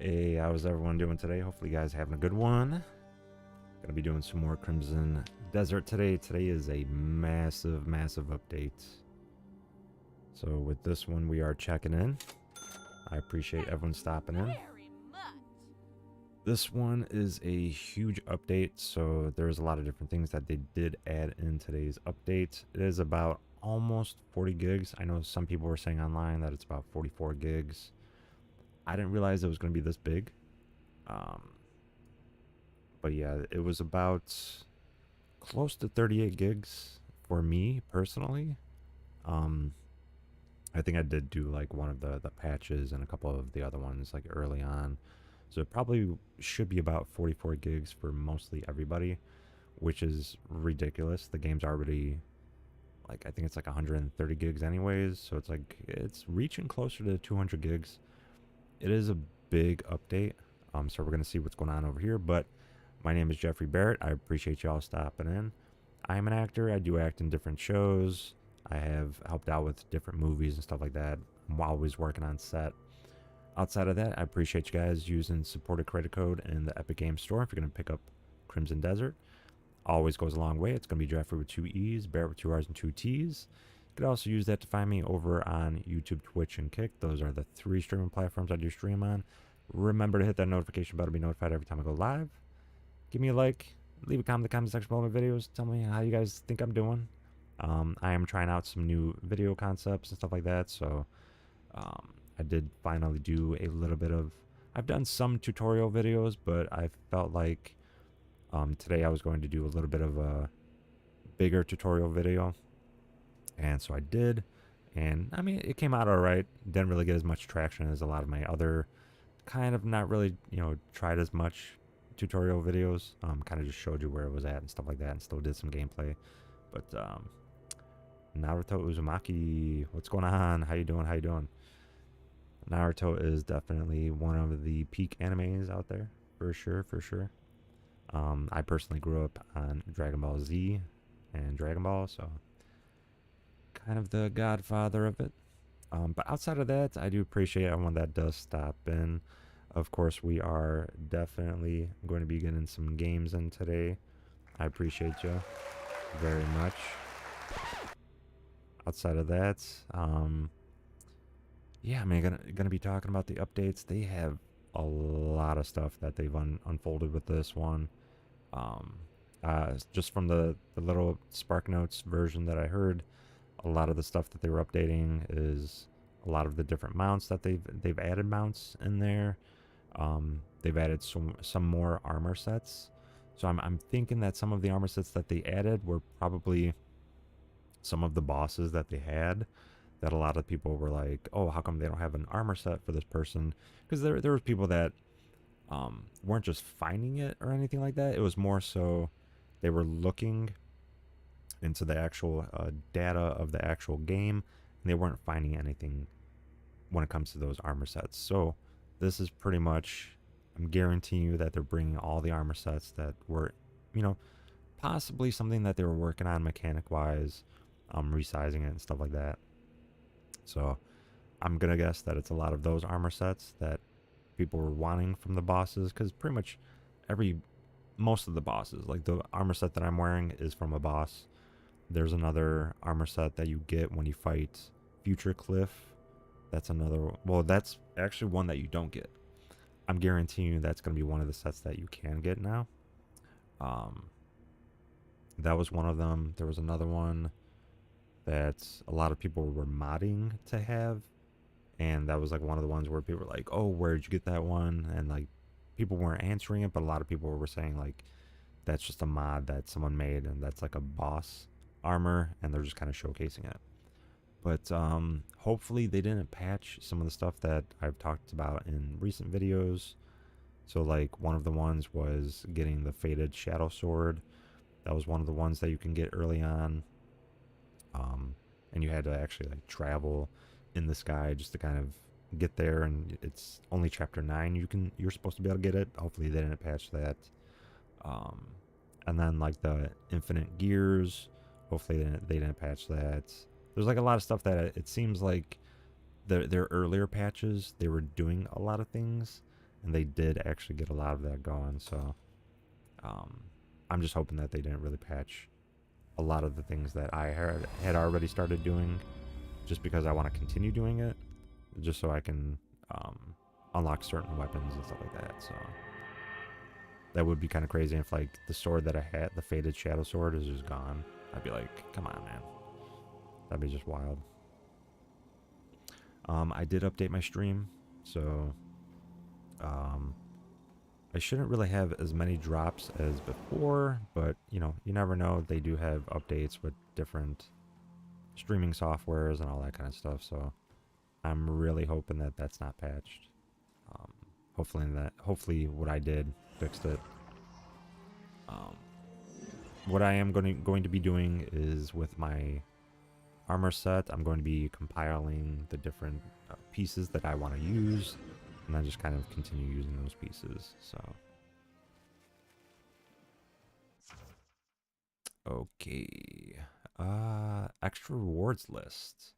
Hey, how's everyone doing today? Hopefully you guys having a good one. Gonna be doing some more Crimson Desert today. Today is a massive update. So with this one, we are checking in. I appreciate everyone stopping in. This one is a huge update, so there's a lot of different things that they did add in today's update. It is about almost 40 gigs. I know some people were saying online that it's about 44 gigs. I didn't realize it was going to be this big. But yeah, it was about close to 38 gigs for me personally. I think I did do like one of the patches and a couple of the other ones like early on. So it probably should be about 44 gigs for mostly everybody, which is ridiculous. The game's already like, I think it's like 130 gigs anyways. So it's like, it's reaching closer to 200 gigs. It is a big update. So we're going to see what's going on over here. But my name is JeffreeBarrett. I appreciate y'all stopping in. I am an actor. I do act in different shows. I have helped out with different movies and stuff like that. I'm always working on set. Outside of that, I appreciate you guys using supported credit code in the Epic Games Store if you're going to pick up Crimson Desert. Always goes a long way. It's going to be Jeffree with 2 E's, Barrett with 2 R's and 2 T's. You could also use that to find me over on YouTube, Twitch, and Kick. Those are the 3 streaming platforms I do stream on. Remember to hit that notification bell to be notified every time I go live. Give me a like. Leave a comment in the comment section below my videos. Tell me how you guys think I'm doing. I am trying out some new video concepts and stuff like that. So I did finally do a little bit of... I've done some tutorial videos, but I felt like today I was going to do a little bit of a bigger tutorial video. And so I did, and I mean, it came out all right. Didn't really get as much traction as a lot of my other kind of not really, tried as much tutorial videos. Kind of just showed you where it was at and stuff like that, and still did some gameplay. But Naruto Uzumaki, what's going on? How you doing? How you doing? Naruto is definitely one of the peak animes out there, for sure, for sure. I personally grew up on Dragon Ball Z and Dragon Ball, so kind of the godfather of it. But outside of that, I do appreciate everyone that does stop in. Of course, we are definitely going to be getting some games in today. I appreciate you very much. Outside of that, yeah, I mean, gonna be talking about the updates. They have a lot of stuff that they've unfolded with this one. Just from the little Spark Notes version that I heard, a lot of the stuff that they were updating is a lot of the different mounts that they've added mounts in there. They've added some more armor sets. So I'm thinking that some of the armor sets that they added were probably some of the bosses that they had, that a lot of people were like, oh, how come they don't have an armor set for this person? Because there were people that weren't just finding it or anything like that. It was more so they were looking into the actual data of the actual game, and they weren't finding anything when it comes to those armor sets. So this is pretty much, I'm guaranteeing you that they're bringing all the armor sets that were, possibly something that they were working on mechanic wise, resizing it and stuff like that. So I'm gonna guess that it's a lot of those armor sets that people were wanting from the bosses, because pretty much most of the bosses, like the armor set that I'm wearing is from a boss. There's another armor set that you get when you fight Future Cliff. That's another... Well, that's actually one that you don't get. I'm guaranteeing you that's going to be one of the sets that you can get now. That was one of them. There was another one that a lot of people were modding to have. And that was like one of the ones where people were like, oh, where'd you get that one? And like, people weren't answering it, but a lot of people were saying like, that's just a mod that someone made, and that's like a boss armor, and they're just kind of showcasing it. But hopefully they didn't patch some of the stuff that I've talked about in recent videos. So like one of the ones was getting the faded shadow sword. That was one of the ones that you can get early on, and you had to actually like travel in the sky just to kind of get there, and it's only chapter 9 you're supposed to be able to get it. Hopefully they didn't patch that. And then like the infinite gears, hopefully they didn't patch that. There's like a lot of stuff that it seems like their earlier patches, they were doing a lot of things, and they did actually get a lot of that going. So I'm just hoping that they didn't really patch a lot of the things that I had already started doing, just because I want to continue doing it, just so I can unlock certain weapons and stuff like that. So that would be kind of crazy if, like, the sword that I had, the Faded Shadow Sword, is just gone. I'd be like, come on, man. That'd be just wild. I did update my stream, so I shouldn't really have as many drops as before, but, you know, you never know. They do have updates with different streaming softwares and all that kind of stuff, so I'm really hoping that that's not patched. Hopefully what I did fixed it. What I am going to be doing is, with my armor set, I'm going to be compiling the different pieces that I want to use, and then just kind of continue using those pieces. So okay, extra rewards list.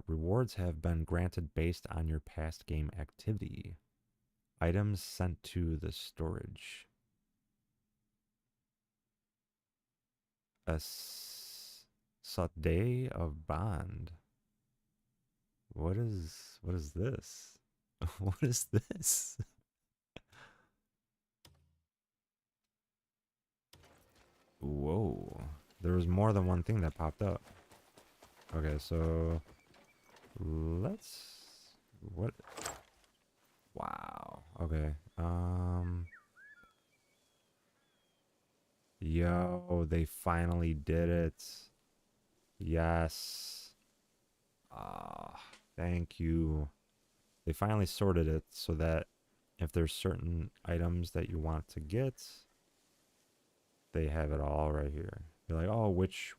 Rewards have been granted based on your past game activity. Items sent to the storage. A Day of Bond. What is this? What is this? Whoa. There was more than one thing that popped up. Okay, so let's what wow. Okay. Yo, they finally did it. Yes. Thank you. They finally sorted it so that if there's certain items that you want to get, they have it all right here. You're like, oh, which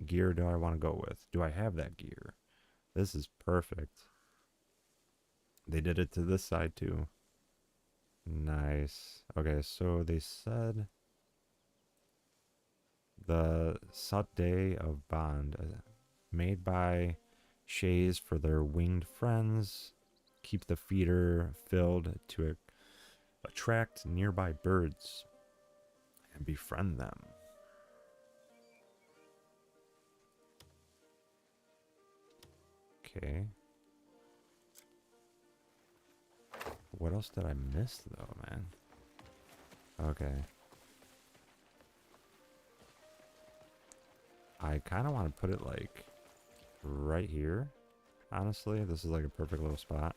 gear do I want to go with? Do I have that gear? This is perfect. They did it to this side too. Nice. Okay, so they said the Day of Bond, made by Shays for their winged friends. Keep the feeder filled to attract nearby birds and befriend them. Okay. What else did I miss though, man? Okay. I kind of want to put it like right here. Honestly, this is like a perfect little spot.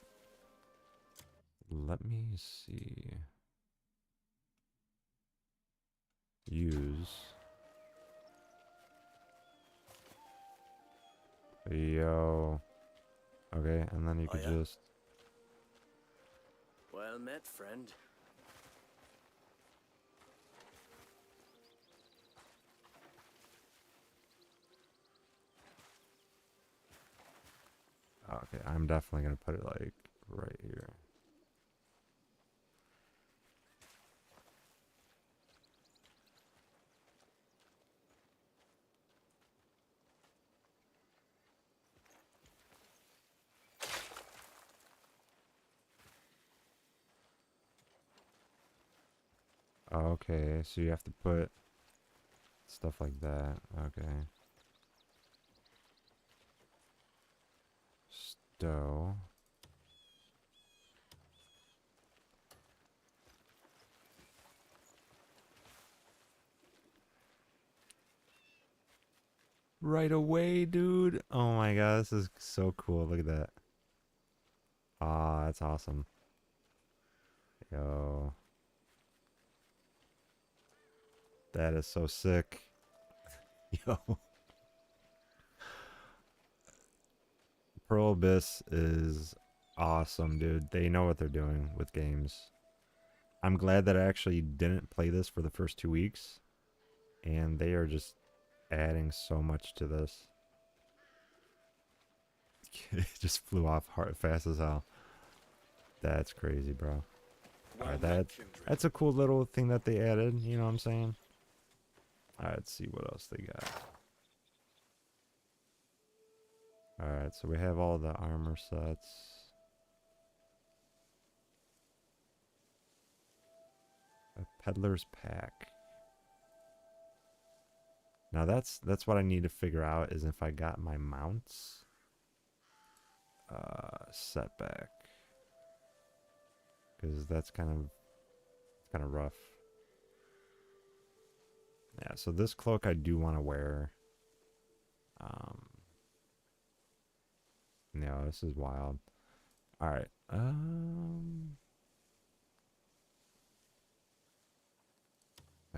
Let me see. Use. Yo. Okay, and then you could just... Well met, friend. Okay, I'm definitely gonna put it like right here. Okay, so you have to put stuff like that. Okay. Stow. Right away, dude. Oh my god, this is so cool. Look at that. Ah, that's awesome. Yo. That is so sick. Yo. Pearl Abyss is awesome, dude. They know what they're doing with games. I'm glad that I actually didn't play this for the first 2 weeks. And they are just adding so much to this. It just flew off hard, fast as hell. That's crazy, bro. Alright, that's a cool little thing that they added, you know what I'm saying? Alright, let's see what else they got. Alright, so we have all the armor sets. Peddler's Pack. Now that's what I need to figure out, is if I got my mounts set back, because that's kind of rough. Yeah, so this cloak I do want to wear. No, this is wild. All right.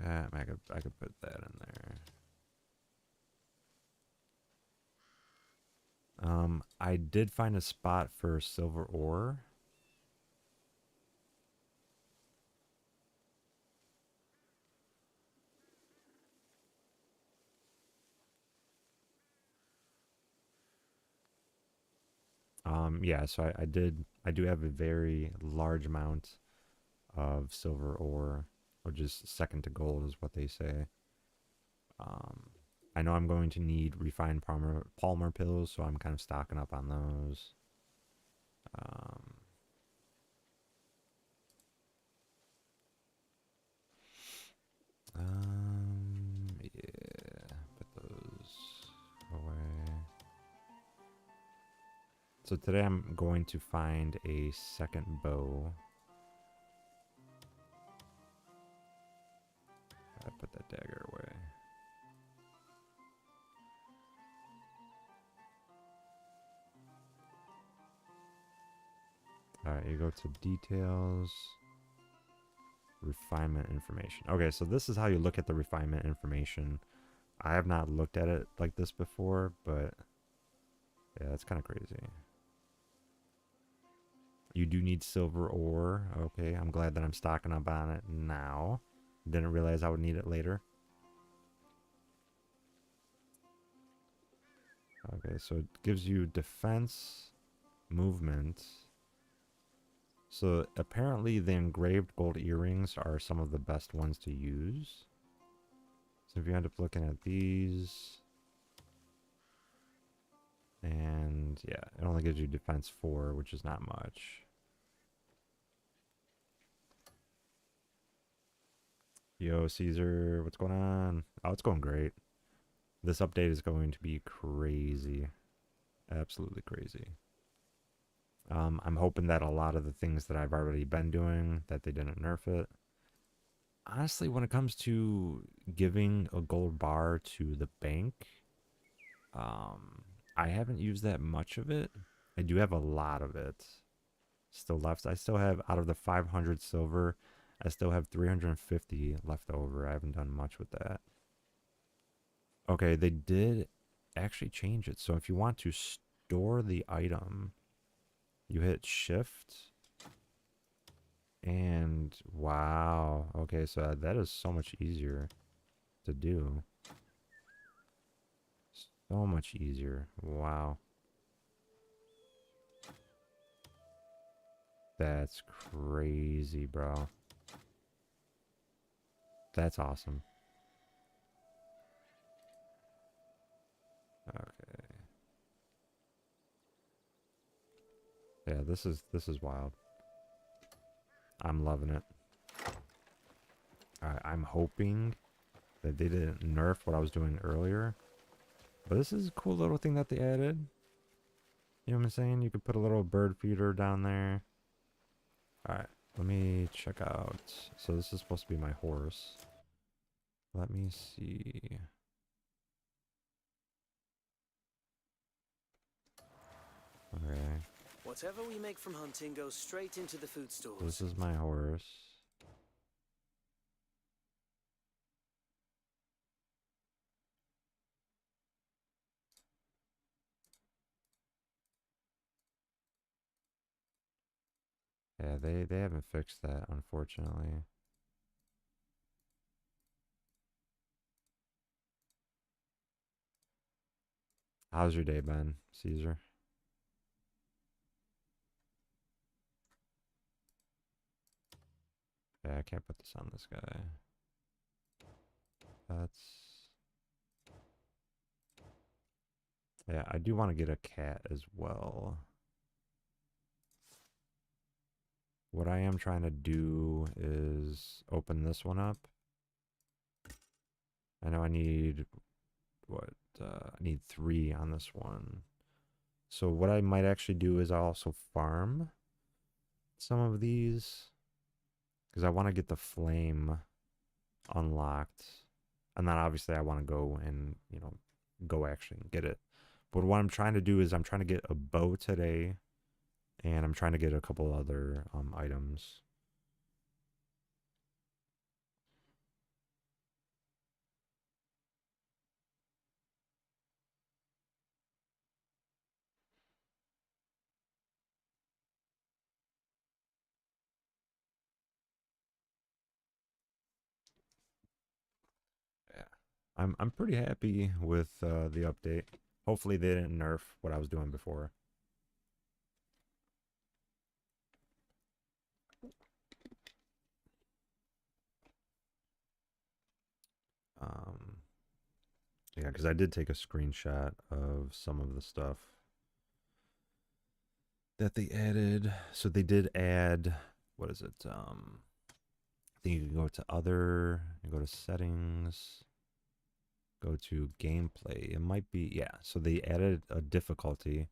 I could put that in there. I did find a spot for silver ore. Yeah, so I do have a very large amount of silver ore, which is second to gold, is what they say. I know I'm going to need refined Palmer pills, so I'm kind of stocking up on those. Yeah, put those away. So today I'm going to find a second bow. I put that dagger away. Alright, you go to details. Refinement information. Okay, so this is how you look at the refinement information. I have not looked at it like this before, but yeah, that's kind of crazy. You do need silver ore. Okay, I'm glad that I'm stocking up on it now. Didn't realize I would need it later. Okay, so it gives you defense, movement. So apparently the engraved gold earrings are some of the best ones to use. So if you end up looking at these, and yeah, it only gives you defense 4, which is not much. Yo, Caesar, what's going on? Oh, it's going great. This update is going to be crazy. Absolutely crazy. I'm hoping that a lot of the things that I've already been doing, that they didn't nerf it. Honestly, when it comes to giving a gold bar to the bank, I haven't used that much of it. I do have a lot of it still left. I still have, out of the 500 silver, I still have 350 left over. I haven't done much with that. Okay, they did actually change it. So if you want to store the item, you hit shift. And wow. Okay, so that is so much easier to do. So much easier. Wow. That's crazy, bro. That's awesome. Okay. Yeah, this is wild. I'm loving it. Alright, I'm hoping that they didn't nerf what I was doing earlier. But this is a cool little thing that they added. You know what I'm saying? You could put a little bird feeder down there. Alright, let me check out. So this is supposed to be my horse. Let me see. Okay. Whatever we make from hunting goes straight into the food stores. This is my horse. Yeah, they haven't fixed that, unfortunately. How's your day been, Caesar? Yeah, I can't put this on this guy. That's... Yeah, I do want to get a cat as well. what I am trying to do is open this one up. I know I need, what, I need 3 on this one. So what I might actually do is I'll also farm some of these, because I want to get the flame unlocked. And then obviously I want to go and, you know, go actually and get it. But what I'm trying to do is I'm trying to get a bow today, and I'm trying to get a couple other items. Yeah. I'm pretty happy with the update. Hopefully they didn't nerf what I was doing before. Um, yeah, because I did take a screenshot of some of the stuff that they added. So they did add, what is it? I think you can go to other, you go to settings, go to gameplay. It might be, yeah. So they added a difficulty.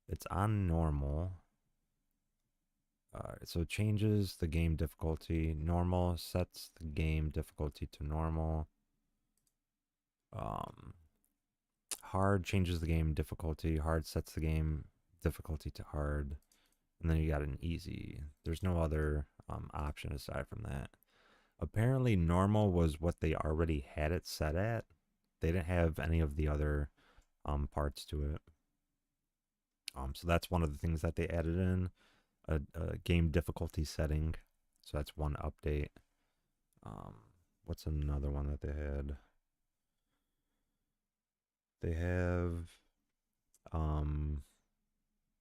It's on normal. So it changes the game difficulty. Normal sets the game difficulty to normal. Um, hard changes the game difficulty. Hard sets the game difficulty to hard. And then you got an easy. There's no other option aside from that. Apparently, normal was what they already had it set at. They didn't have any of the other parts to it. So that's one of the things that they added in, a game difficulty setting. So that's one update. Um, what's another one that they had? They have,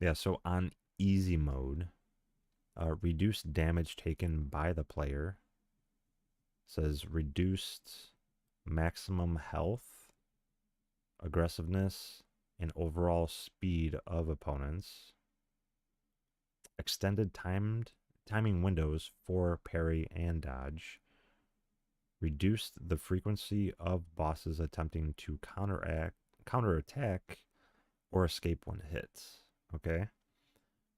yeah. So on easy mode, reduced damage taken by the player. Says reduced maximum health, aggressiveness, and overall speed of opponents. Extended timing windows for parry and dodge. Reduced the frequency of bosses attempting to counterattack or escape when hit. Okay.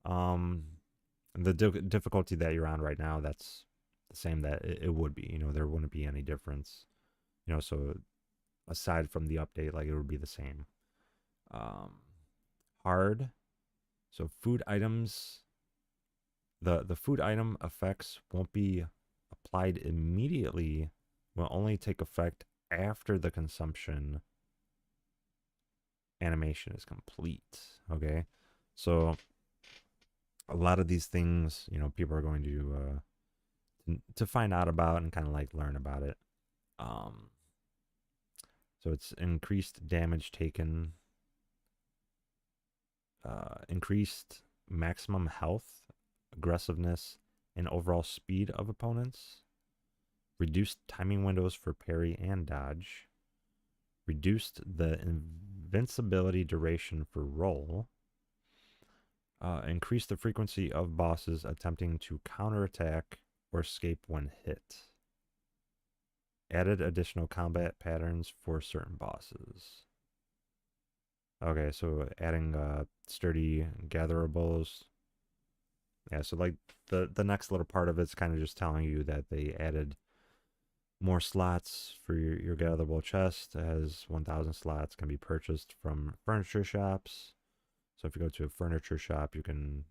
The difficulty that you're on right now, that's the same that it would be. You know, there wouldn't be any difference. You know, so aside from the update, like it would be the same. Um, hard. So food items, the food item effects won't be applied immediately. Will only take effect after the consumption animation is complete. Okay, so a lot of these things, you know, people are going to find out about and kind of like learn about it. Um, so it's increased damage taken, increased maximum health, aggressiveness, and overall speed of opponents, reduced timing windows for parry and dodge, reduced the invincibility duration for roll, increased the frequency of bosses attempting to counterattack or escape when hit, added additional combat patterns for certain bosses. Okay, so adding sturdy gatherables. Yeah, so like the next little part of it's kind of just telling you that they added more slots for your gatherable chest. It has 1,000 slots, can be purchased from furniture shops. So if you go to a furniture shop, you can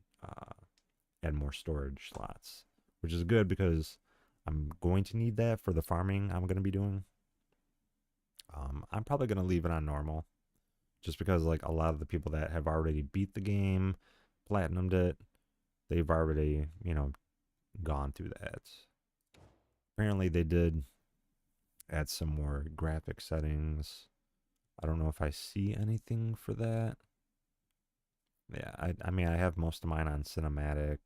add more storage slots, which is good because I'm going to need that for the farming I'm going to be doing. I'm probably going to leave it on normal just because like a lot of the people that have already beat the game, platinumed it, they've already, you know, gone through that. Apparently they did add some more graphic settings. I don't know if I see anything for that. Yeah, I mean I have most of mine on cinematic.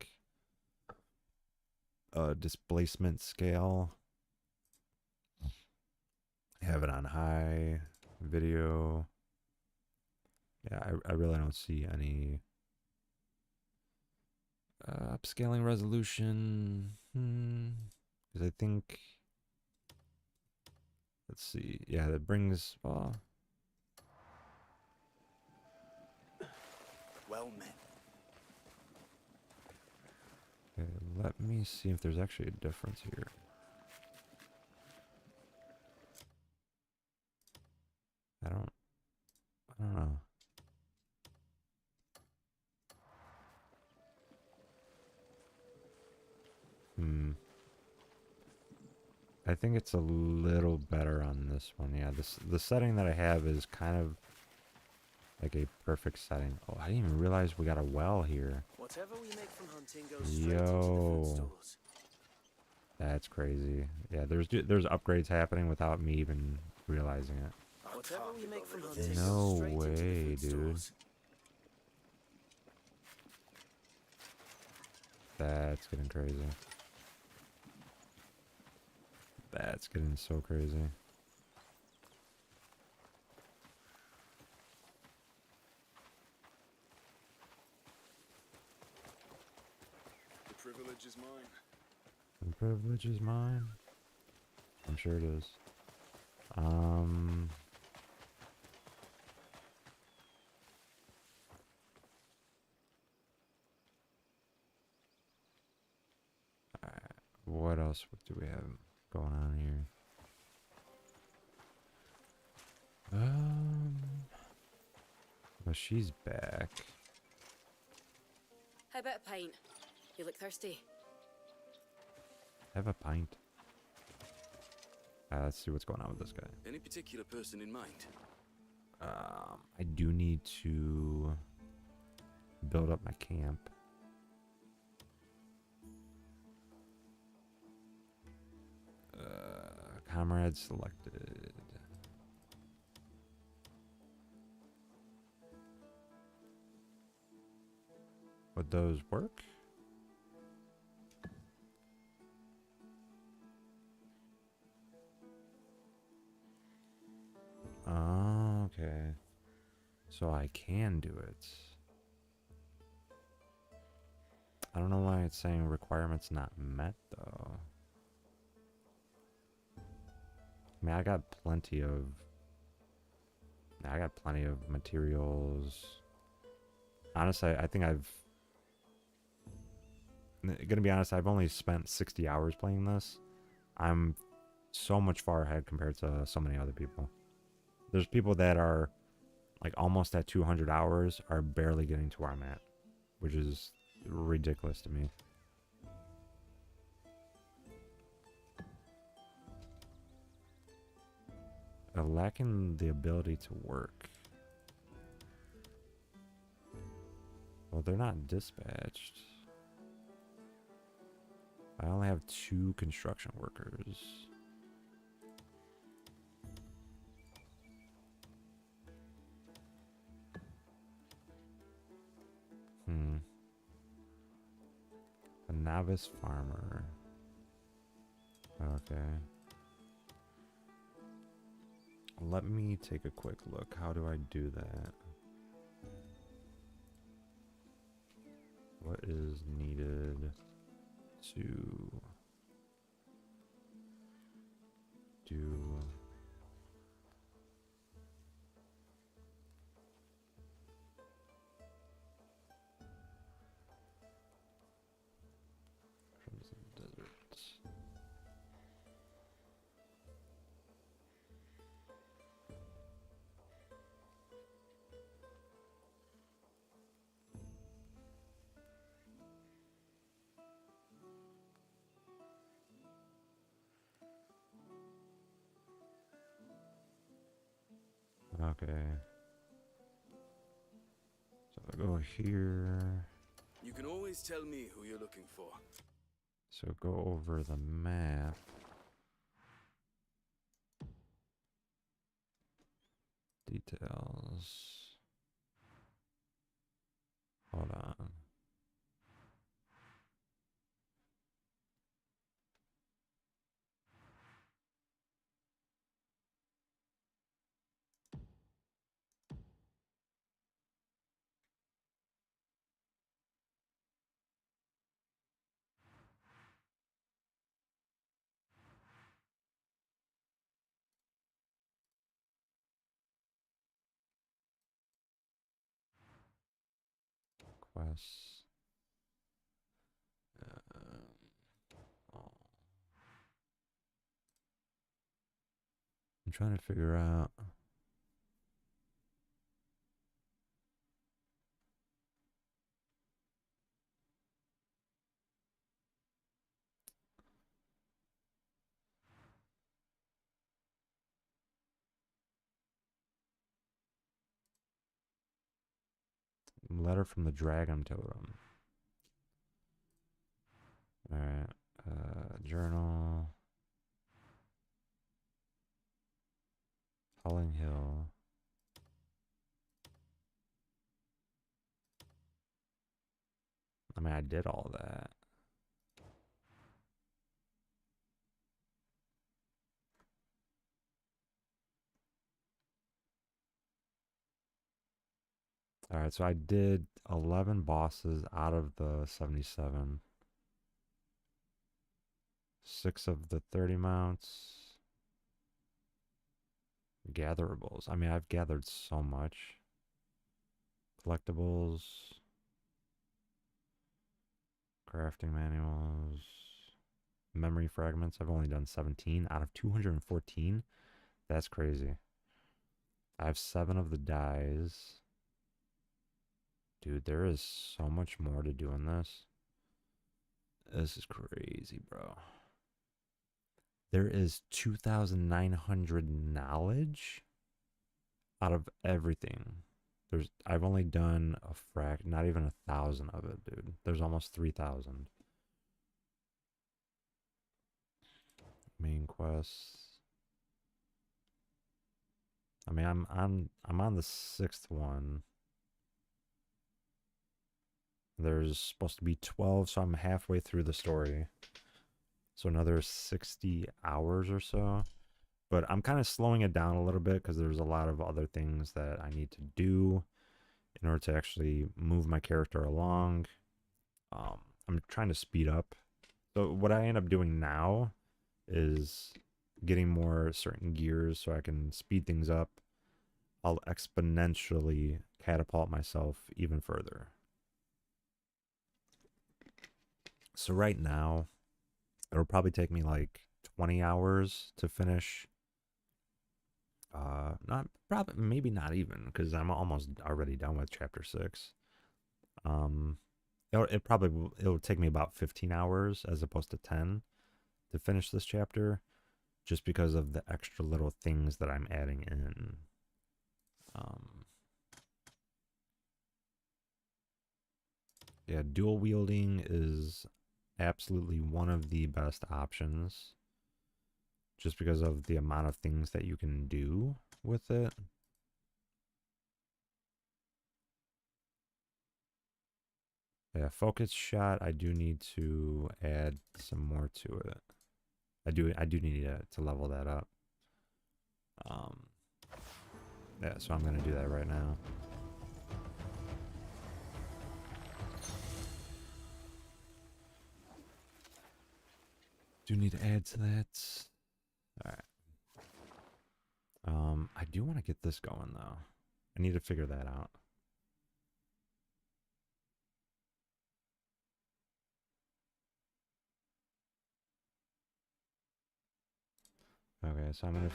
Displacement scale. I have it on high video. Yeah, I really don't see Upscaling resolution. Because I think, let's see. Yeah, that brings. Well met. Okay, let me see if there's actually a difference here. I don't know. I think it's a little better on this one. Yeah, the setting that I have is kind of like a perfect setting. Oh, I didn't even realize we got a well here. Whatever we make from hunting goes straight into the food Yo, stores. that's crazy. Yeah, there's upgrades happening without me even realizing it. Whatever we make from hunting No goes straight into the way, food dude. stores. That's getting crazy. That's getting so crazy. The privilege is mine. The privilege is mine. I'm sure it is. What else do we have going on here? Well, she's back. How about a pint? You look thirsty. Have a pint. Let's see what's going on with this guy. Any particular person in mind? I do need to build up my camp. Comrade selected. Would those work? Oh, okay. So I can do it. I don't know why it's saying requirements not met, though. I mean, I got plenty of materials. Honestly, I think gonna be honest, I've only spent 60 hours playing this. I'm so much far ahead compared to so many other people. There's people that are like almost at 200 hours are barely getting to where I'm at, which is ridiculous to me. Lacking the ability to work. Well, they're not dispatched. I only have 2 construction workers. A novice farmer. Okay. Let me take a quick look. How do I do that? What is needed to do Crimson Desert? Okay. So I go here. You can always tell me who you're looking for. So go over the map. Details. Hold on. quests. Oh. I'm trying to figure out. Letter from the Dragon Totem. Alright. Journal. Howling Hill. I mean, I did all that. Alright, so I did 11 bosses out of the 77. 6 of the 30 mounts. Gatherables. I mean, I've gathered so much. Collectibles. Crafting manuals. Memory fragments. I've only done 17 out of 214. That's crazy. I have 7 of the dyes. Dude, there is so much more to do in this. This is crazy, bro. There is 2,900 knowledge out of everything. I've only done not even 1,000 of it, dude. There's almost 3,000. Main quests. I mean, I'm on the 6th one. There's supposed to be 12, so I'm halfway through the story. So another 60 hours or so. But I'm kind of slowing it down a little bit because there's a lot of other things that I need to do in order to actually move my character along. I'm trying to speed up. So what I end up doing now is getting more certain gears so I can speed things up. I'll exponentially catapult myself even further. So right now, it'll probably take me like 20 hours to finish. Maybe not even, because I'm almost already done with chapter 6. It'll take me about 15 hours as opposed to 10 to finish this chapter, just because of the extra little things that I'm adding in. Yeah, dual wielding is absolutely one of the best options, just because of the amount of things that you can do with it. Yeah, focus shot, I do need to add some more to it. I do need to level that up. Yeah, so I'm gonna do that right now. Do need to add to that. Alright. I do want to get this going though. I need to figure that out. Okay, so I'm gonna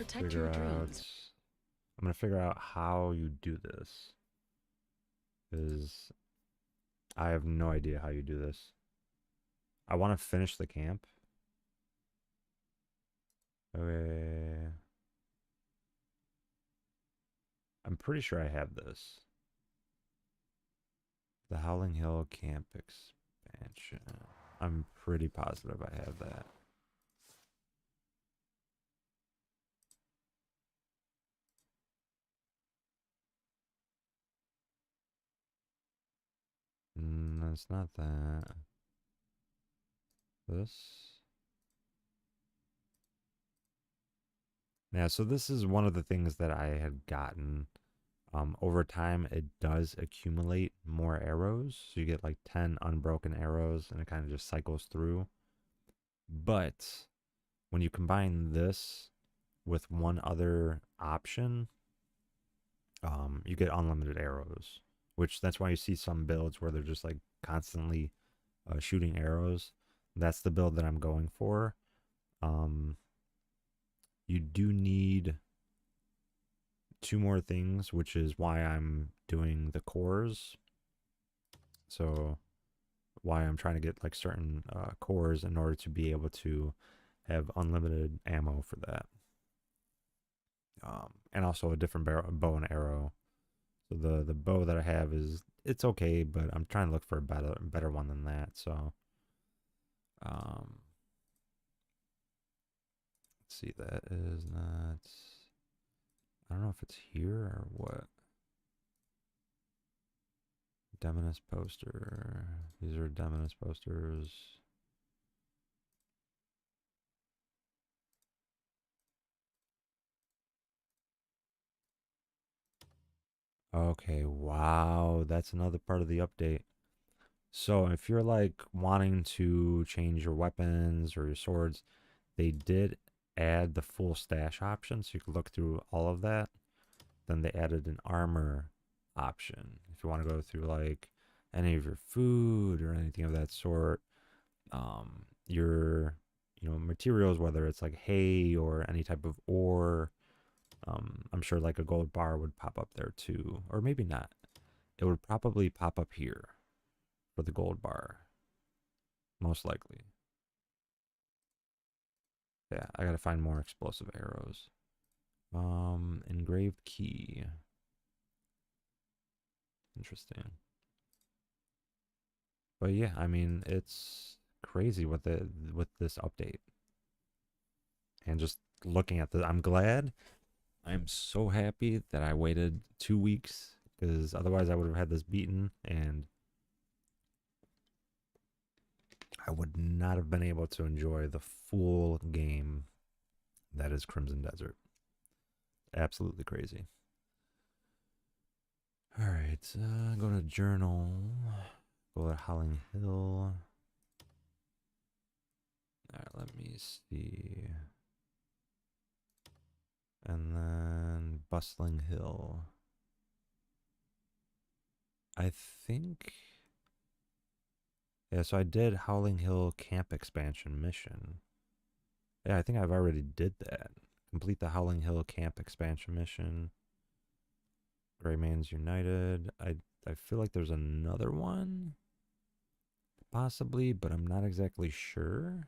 figure out how you do this. Because I have no idea how you do this. I want to finish the camp. Okay. I'm pretty sure I have this. The Howling Hill Camp expansion. I'm pretty positive I have that. That's not that. This. Yeah, so this is one of the things that I had gotten. Over time, it does accumulate more arrows. So you get like 10 unbroken arrows, and it kind of just cycles through. But when you combine this with one other option, you get unlimited arrows, which that's why you see some builds where they're just like constantly shooting arrows. That's the build that I'm going for. You do need 2 more things, which is why I'm doing the cores. So why I'm trying to get like certain cores in order to be able to have unlimited ammo for that. And also a different bow and arrow. So the bow that I have it's okay, but I'm trying to look for a better one than that. So let's see, that is not, I don't know if it's here or what. Demoness poster. These are Demoness posters. Okay, wow, that's another part of the update. So if you're like wanting to change your weapons or your swords, they did add the full stash option, so you could look through all of that. Then they added an armor option. If you want to go through like any of your food or anything of that sort, your materials, whether it's like hay or any type of ore, I'm sure like a gold bar would pop up there too, or maybe not. It would probably pop up here for the gold bar, most likely. Yeah, I gotta find more explosive arrows. Engraved key. Interesting. But yeah, I mean, it's crazy with this update. And just looking at the, I'm so happy that I waited 2 weeks, because otherwise I would have had this beaten and I would not have been able to enjoy the full game that is Crimson Desert. Absolutely crazy. All right, go to journal. Go to Howling Hill. All right, let me see. And then Bustling Hill. I think, yeah, so I did Howling Hill Camp Expansion mission. Yeah, I think I've already did that. Complete the Howling Hill Camp Expansion mission. Greyman's United. I feel like there's another one, possibly, but I'm not exactly sure.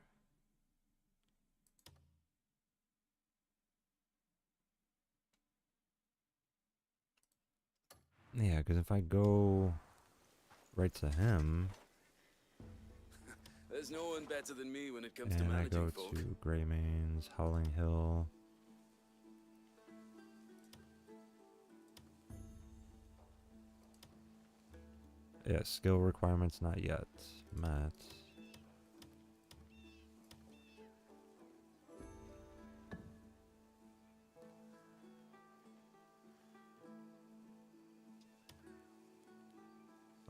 Yeah, because if I go right to him, There's no one better than me when it comes to and I managing go folk. to Greyman's, Howling Hill. Yeah, skill requirements not yet met.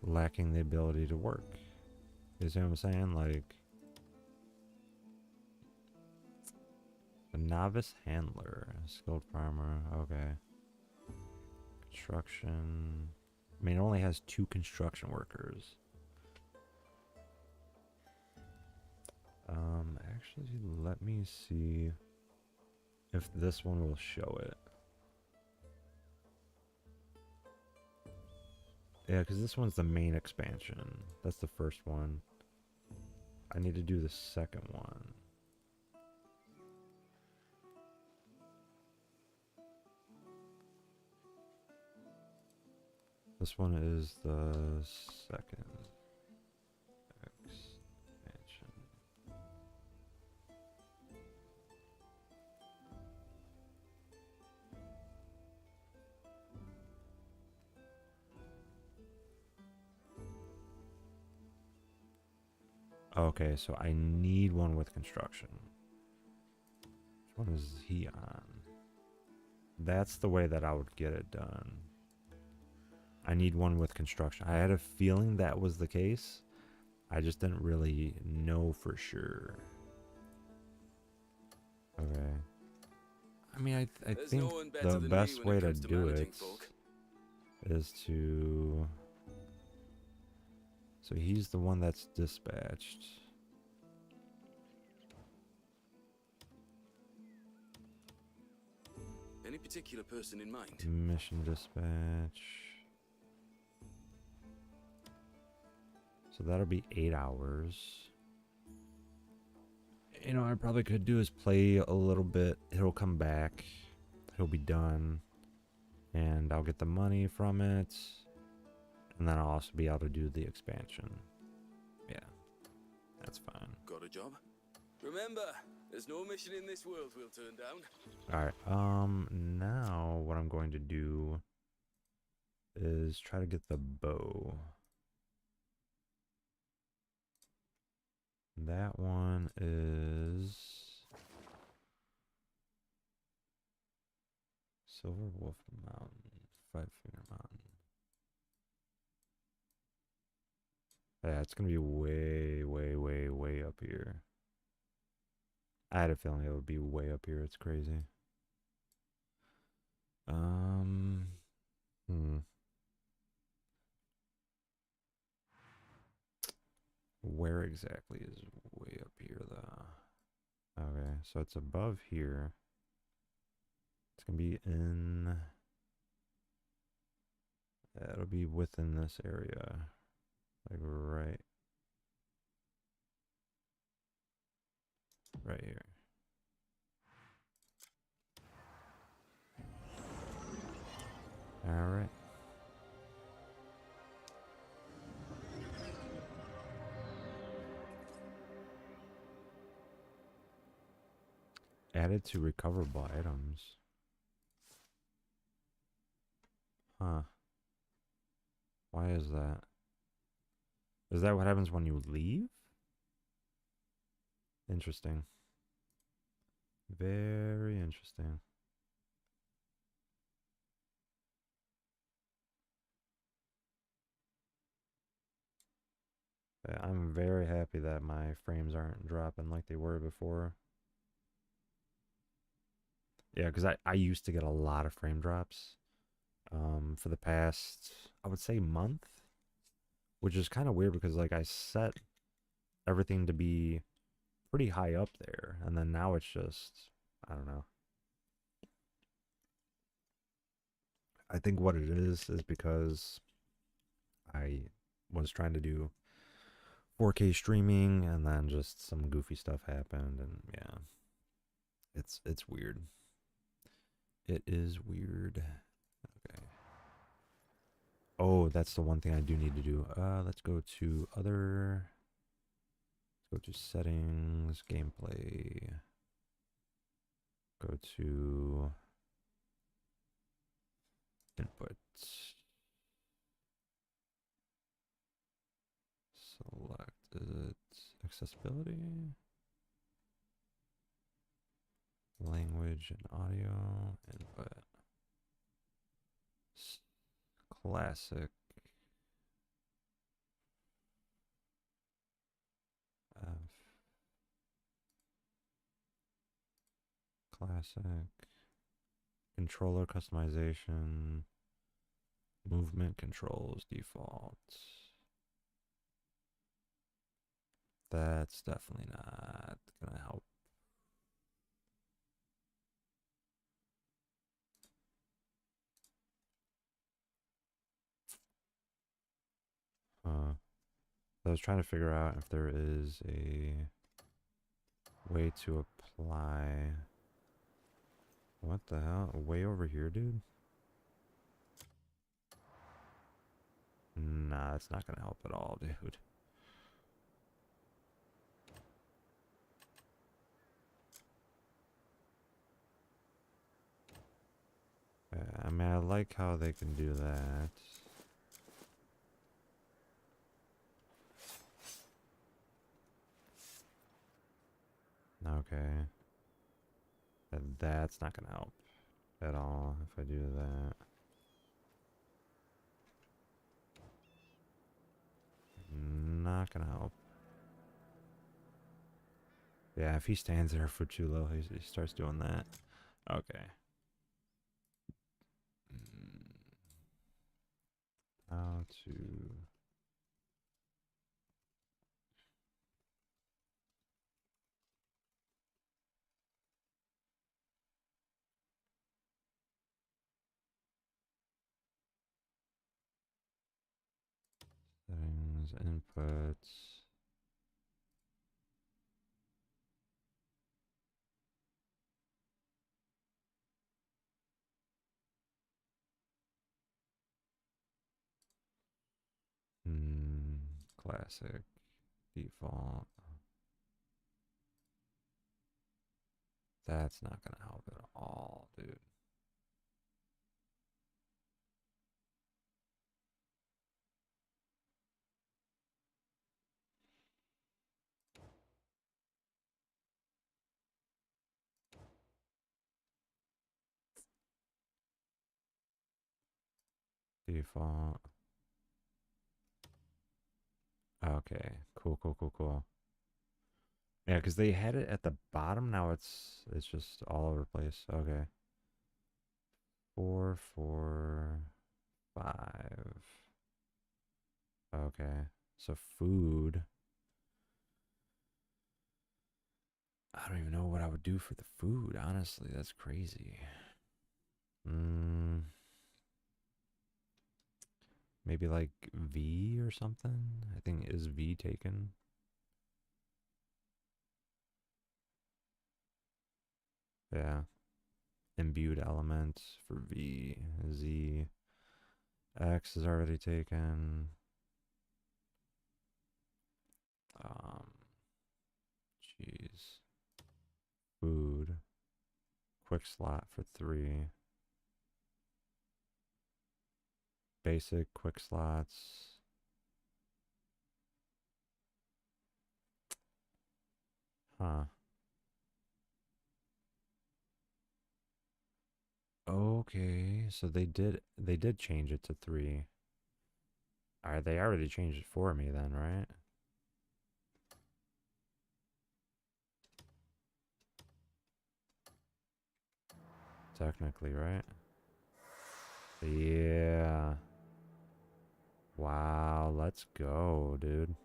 Lacking the ability to work. You see what I'm saying? Like, a novice handler, skilled farmer, okay. Construction. I mean, it only has 2 construction workers. Actually, let me see if this one will show it. Yeah, because this one's the main expansion. That's the first one. I need to do the second one. This one is the second expansion. Okay, so I need one with construction. Which one is he on? That's the way that I would get it done. I need one with construction. I had a feeling that was the case. I just didn't really know for sure. Okay. I mean, I think the best way to do it is to So he's the one that's dispatched. Any particular person in mind? Mission dispatch. So that'll be 8 hours. You know, I probably could do is play a little bit. He'll come back. He'll be done. And I'll get the money from it. And then I'll also be able to do the expansion. Yeah, that's fine. Got a job? Remember, there's no mission in this world we'll turn down. Alright, now what I'm going to do is try to get the bow. That one is Silver Wolf Mountain, Five Finger Mountain. Yeah, it's gonna be way, way, way, way up here. I had a feeling it would be way up here. It's crazy. Where exactly is way up here, though? Okay, so it's above here. It's gonna be in. It'll be within this area, like right here. All right. Added to recoverable items. Huh. Why is that? Is that what happens when you leave? Interesting. Very interesting. Yeah, I'm very happy that my frames aren't dropping like they were before. Yeah, because I used to get a lot of frame drops for the past, I would say, month. Which is kind of weird because, like, I set everything to be pretty high up there. And then now it's just, I don't know. I think what it is because I was trying to do 4K streaming and then just some goofy stuff happened. And yeah, it's weird. It is weird. Okay. Oh, that's the one thing I do need to do. Let's go to other. Let's go to settings, gameplay. Go to input. Select, is it accessibility? Language and audio, input. Classic. F. Classic. Controller customization. Movement controls default. That's definitely not gonna help. I was trying to figure out if there is a way to apply. What the hell? Way over here, dude? Nah, it's not gonna help at all, dude. I mean, I like how they can do that. Okay. That's not gonna help at all if I do that. Not gonna help. Yeah, if he stands there for too low, he starts doing that. Okay. How to settings, inputs. Classic, default. That's not gonna help at all, dude. Default. Okay, cool. Yeah, because they had it at the bottom. Now it's just all over the place. Okay. 4, 4, 5. Okay. So food. I don't even know what I would do for the food, honestly. That's crazy. Maybe like V or something? I think is V taken? Yeah. Imbued elements for V. Z. X is already taken. Jeez. Food. Quick slot for 3. Basic quick slots. Huh. Okay, so they did change it to 3. Alright, they already changed it for me then, right? Technically, right? Yeah. Wow, let's go, dude.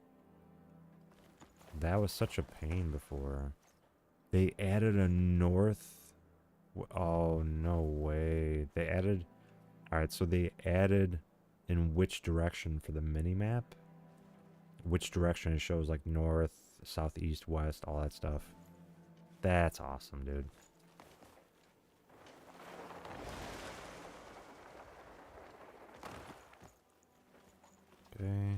That was such a pain before. They added a north. Oh, no way. They added. Alright, so they added in which direction for the mini map. Which direction it shows, like north, southeast, west, all that stuff. That's awesome, dude. Okay.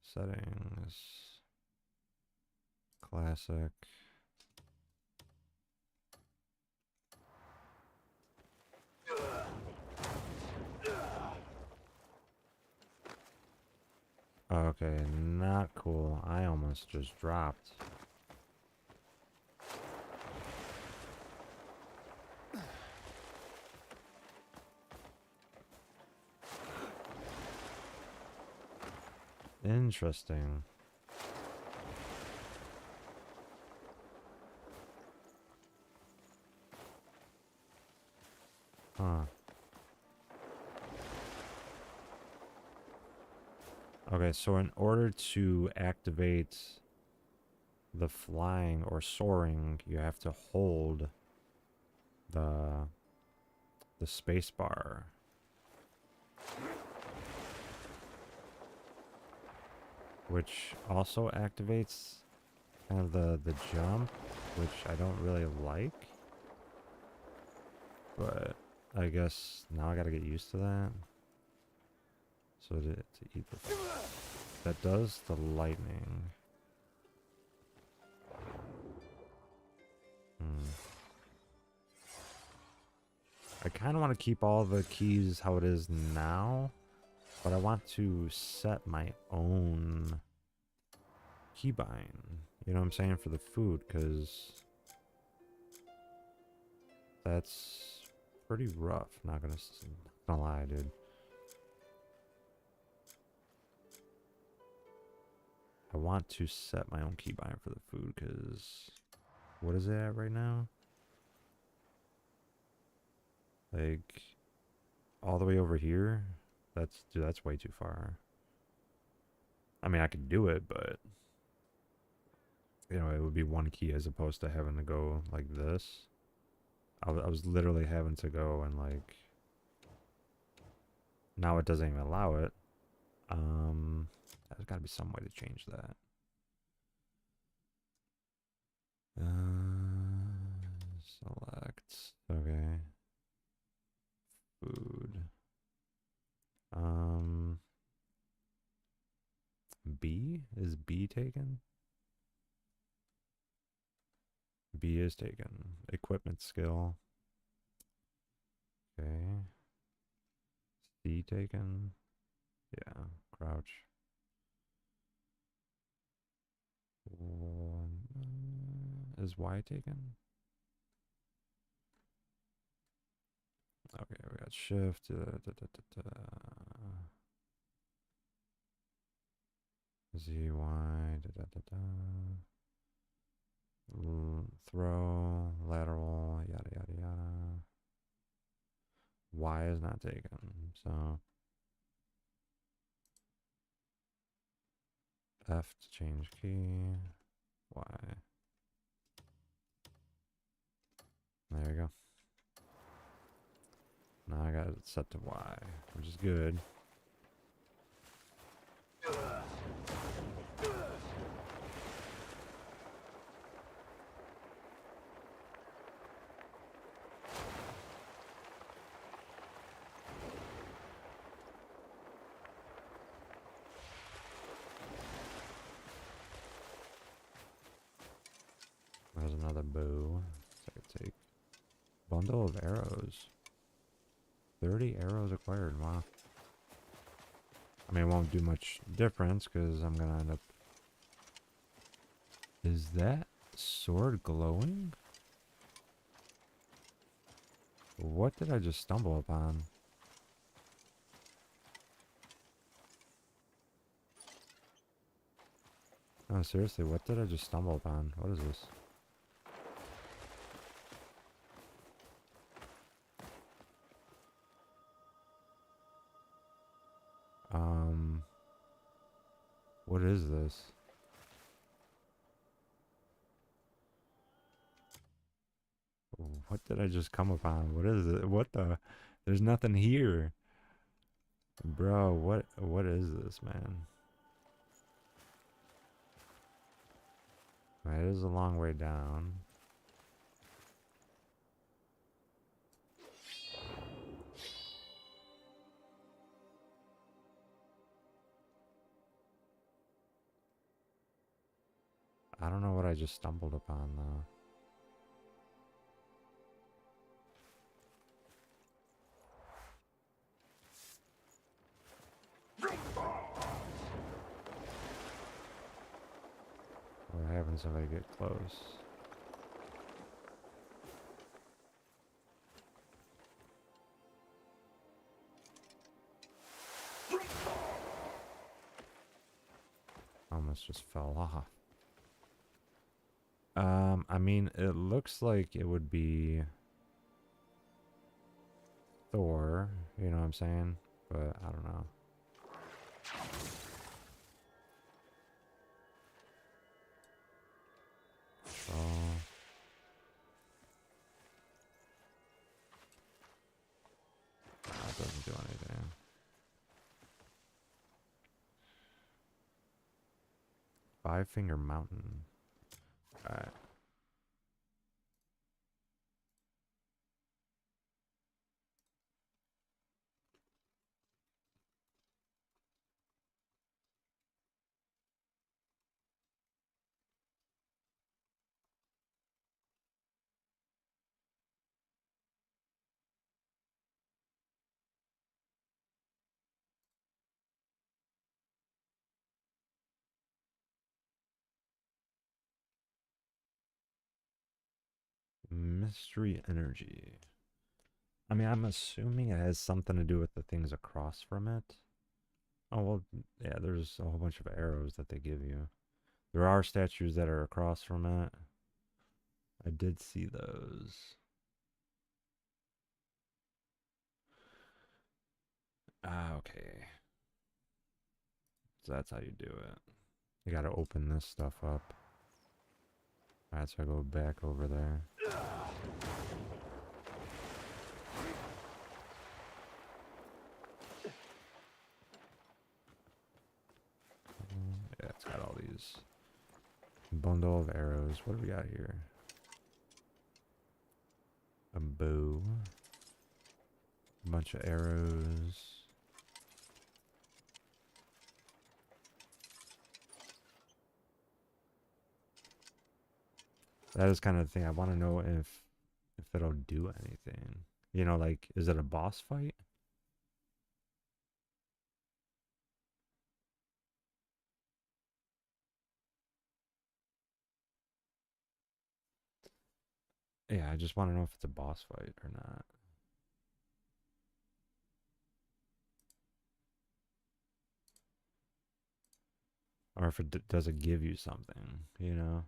Settings. Classic. Okay, not cool. I almost just dropped. Interesting. Huh. Okay, so in order to activate the flying or soaring, you have to hold the space bar. Which also activates kind of the jump, which I don't really like. But I guess now I gotta get used to that. So to eat the... That does the lightning. I kind of want to keep all the keys how it is now, but I want to set my own keybind. You know what I'm saying? For the food, because that's pretty rough. Not gonna lie, dude. I want to set my own keybind for the food, because what is it at right now? Like all the way over here? Dude, that's way too far. I mean, I could do it, but you know, it would be one key as opposed to having to go like this. I was literally having to go and like Now it doesn't even allow it. There's got to be some way to change that. Select. Okay. Food. B? Is B taken? B is taken. Equipment skill. Okay. C taken. Yeah. Crouch. Is Y taken? Okay, we got shift. Z, Y. Throw. Lateral. Yada, yada, yada. Y is not taken. So F to change key. Y. There you go. Now I got it set to Y, which is good. There's another bow. So I could take. Bundle of arrows. 30 arrows acquired. Wow. I mean, it won't do much difference because I'm going to end up... Is that sword glowing? What did I just stumble upon? No, seriously, what did I just stumble upon? What is this? What is this? What did I just come upon? What is it? What the? There's nothing here. Bro, what is this, man? Right, it is a long way down. I don't know what I just stumbled upon, though. What happens if I get close? Almost just fell off. I mean, it looks like it would be Thor, you know what I'm saying? But I don't know. Oh. That doesn't do anything. Five Finger Mountain. Alright. Mystery Energy. I mean, I'm assuming it has something to do with the things across from it. Oh, well, yeah, there's a whole bunch of arrows that they give you. There are statues that are across from it. I did see those. Ah, okay. So that's how you do it. You gotta open this stuff up. Alright, so I go back over there. bundle of arrows. What do we got here? A bow. A bunch of arrows. That is kind of the thing. I want to know if it'll do anything. You know, like, is it a boss fight? Yeah, I just want to know if it's a boss fight or not. Or if it does it give you something, you know?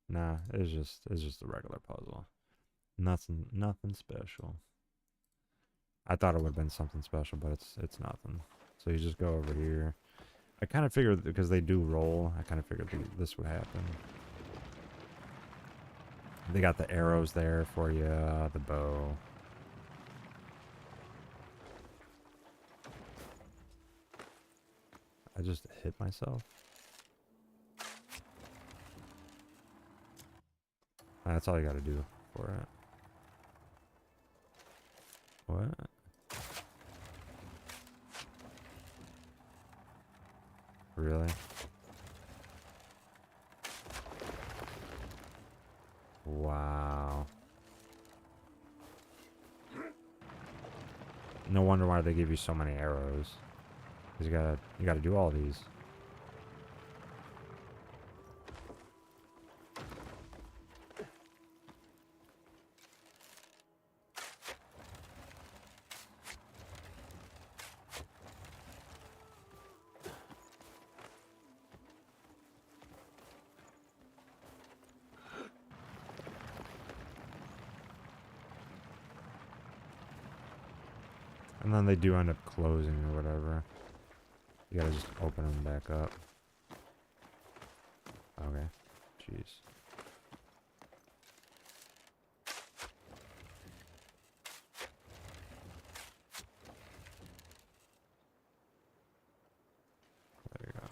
Nah, it's just a regular puzzle. Nothing special. I thought it would have been something special, but it's nothing. So you just go over here. I kind of figured, because they do roll, I kind of figured this would happen. They got the arrows there for you, the bow. I just hit myself. That's all you gotta do for it. What? Really? Wow. No wonder why they give you so many arrows. 'Cause you gotta do all these. And then they do end up closing or whatever. You gotta just open them back up. Okay. Jeez. There you go.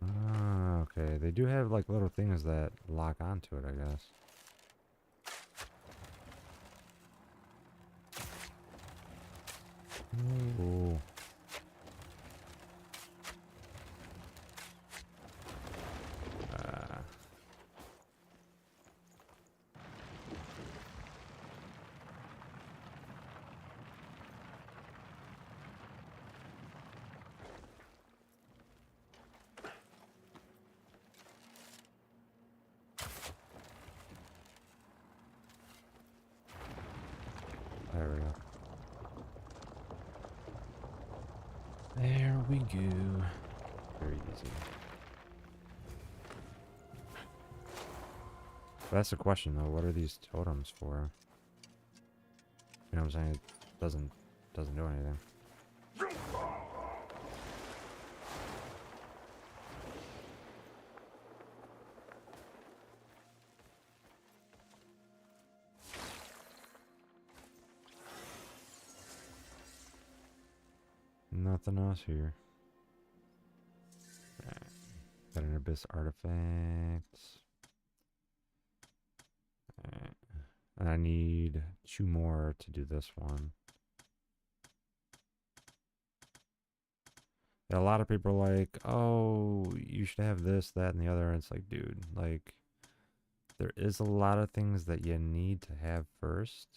Ah, okay. They do have like little things that lock onto it, I guess. Ooh. Ah. There we go. There we go. Very easy. But that's the question though, what are these totems for? You know what I'm saying? It doesn't do anything. Nothing else here. Right. Got an abyss artifact. Right. And I need 2 more to do this one. Yeah, a lot of people are like, oh, you should have this, that, and the other. And it's like, dude, like, there is a lot of things that you need to have first.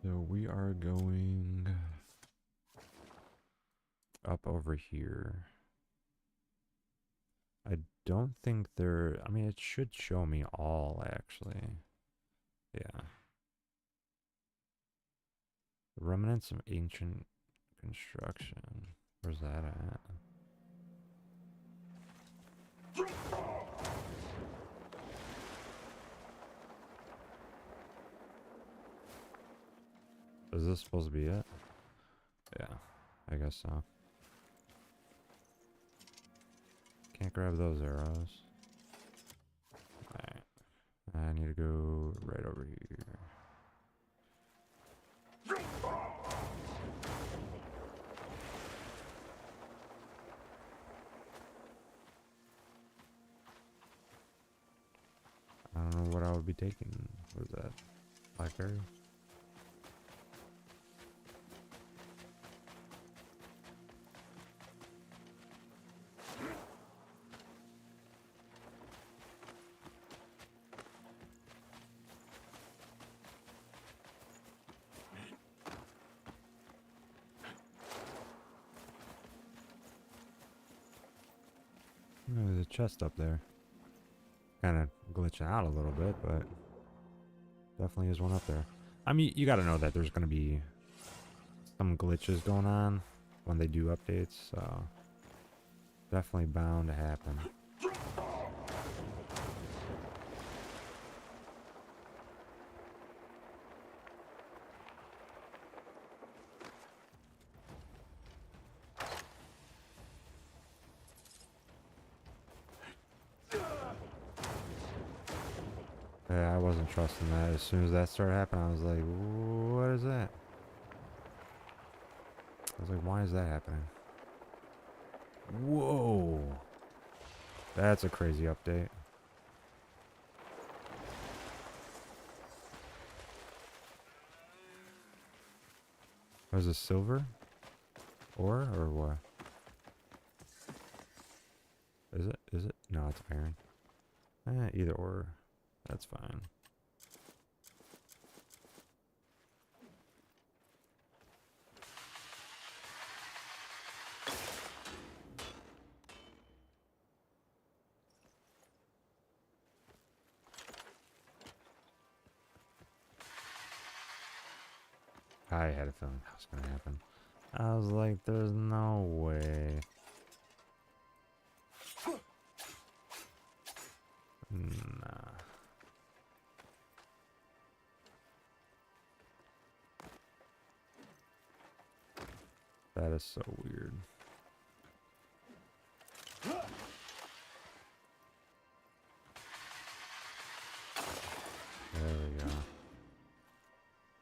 So we are going up over here. I don't think they're... I mean, it should show me all, actually. Yeah. Remnants of ancient construction. Where's that at? Is this supposed to be it? Yeah, I guess so. Can't grab those arrows. Alright. I need to go right over here. I don't know what I would be taking. What is that? Blackberry? There's a chest up there. Kind of glitching out a little bit, but definitely is one up there. I mean, you got to know that there's going to be some glitches going on when they do updates, so definitely bound to happen. Yeah, I wasn't trusting that. As soon as that started happening, I was like, what is that? I was like, why is that happening? Whoa. That's a crazy update. Was it silver? Ore or what? Is it? Is it? No, it's iron. Either or. That's fine. I had a feeling that was gonna happen. I was like, there's no way. Nah. That is so weird. There we go.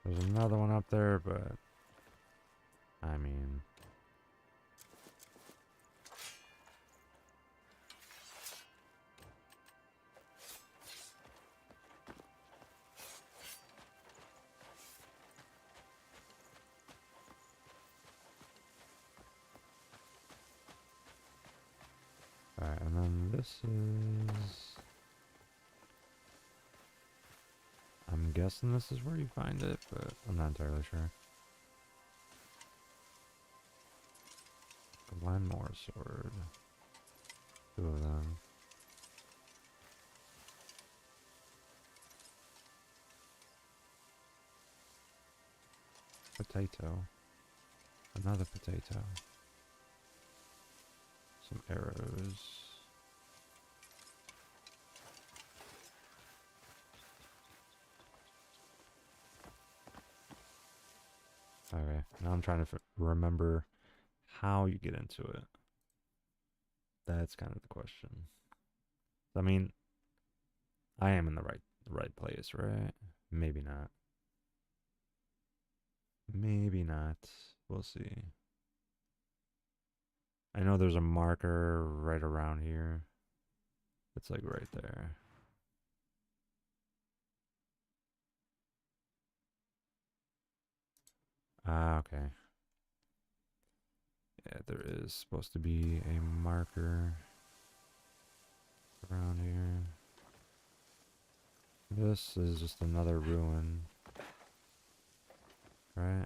There's another one up there, but I mean, alright, and then this is, I'm guessing this is where you find it, but I'm not entirely sure. Glenmore sword. 2 of them. Potato. Another potato. Some arrows. Okay, now I'm trying to remember how you get into it. That's kind of the question. I mean, I am in the right place, right? Maybe not. Maybe not. We'll see. I know there's a marker right around here. It's like right there. Ah, okay. Yeah, there is supposed to be a marker around here. This is just another ruin. Right?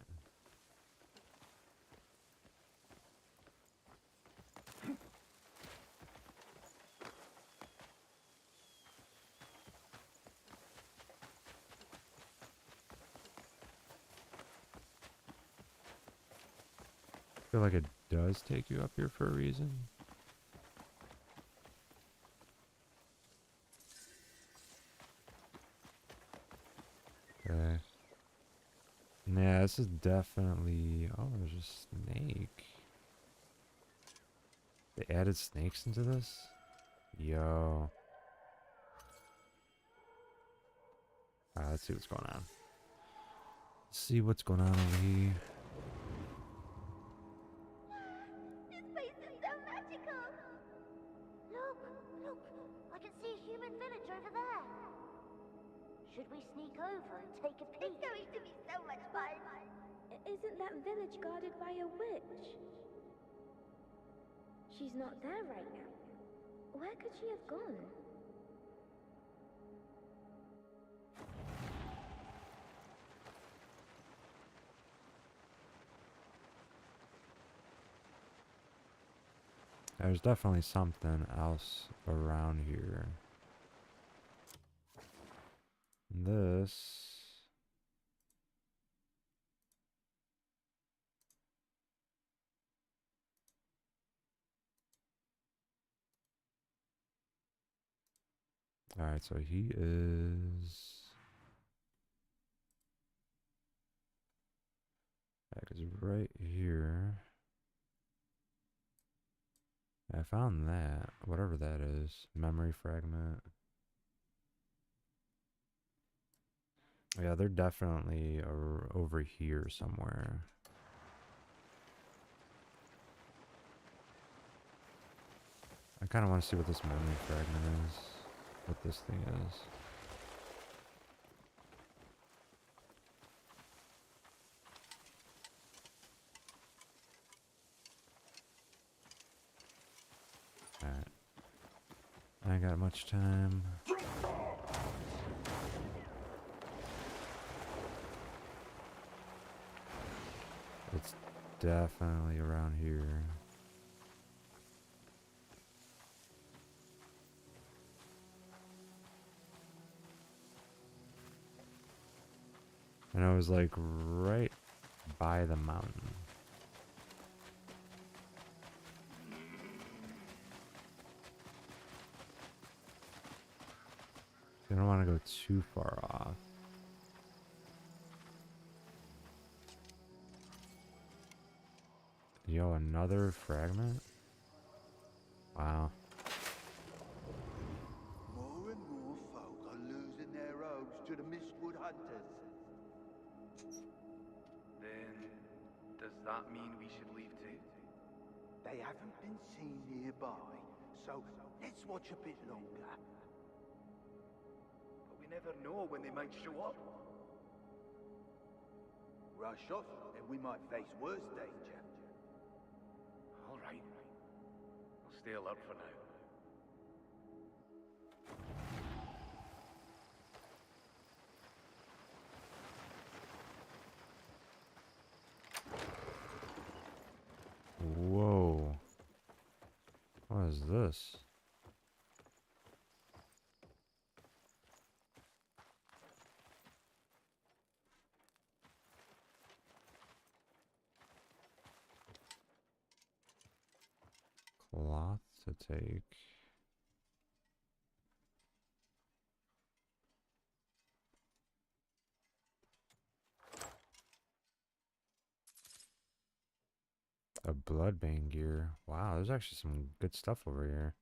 feel like it does take you up here for a reason. Okay. Yeah, this is definitely... Oh, there's a snake. They added snakes into this? Yo. Alright, let's see what's going on. Let's see what's going on over here. This place is so magical! Look, look, I can see a human village over there. Should we sneak over and take a peek? It's going to be so much fun! Isn't that village guarded by a witch? She's not there right now. Where could she have gone? There's definitely something else around here. This... Alright, so he is... Because right here... I found that, whatever that is. Memory fragment. Yeah, they're definitely over here somewhere. I kind of want to see what this memory fragment is. What this thing is. Alright. I ain't got much time. It's definitely around here. And I was like right by the mountain. You don't want to go too far off. Yo, another fragment? Wow. More and more folk are losing their hopes to the Mistwood Hunters. Then, does that mean we should leave too? They haven't been seen nearby, so let's watch a bit longer. But we never know when they might show up. Rush off, and we might face worse danger. All right. I'll stay alert for now. Whoa. What is this? Cloth to take. A bloodbane gear. Wow, there's actually some good stuff over here.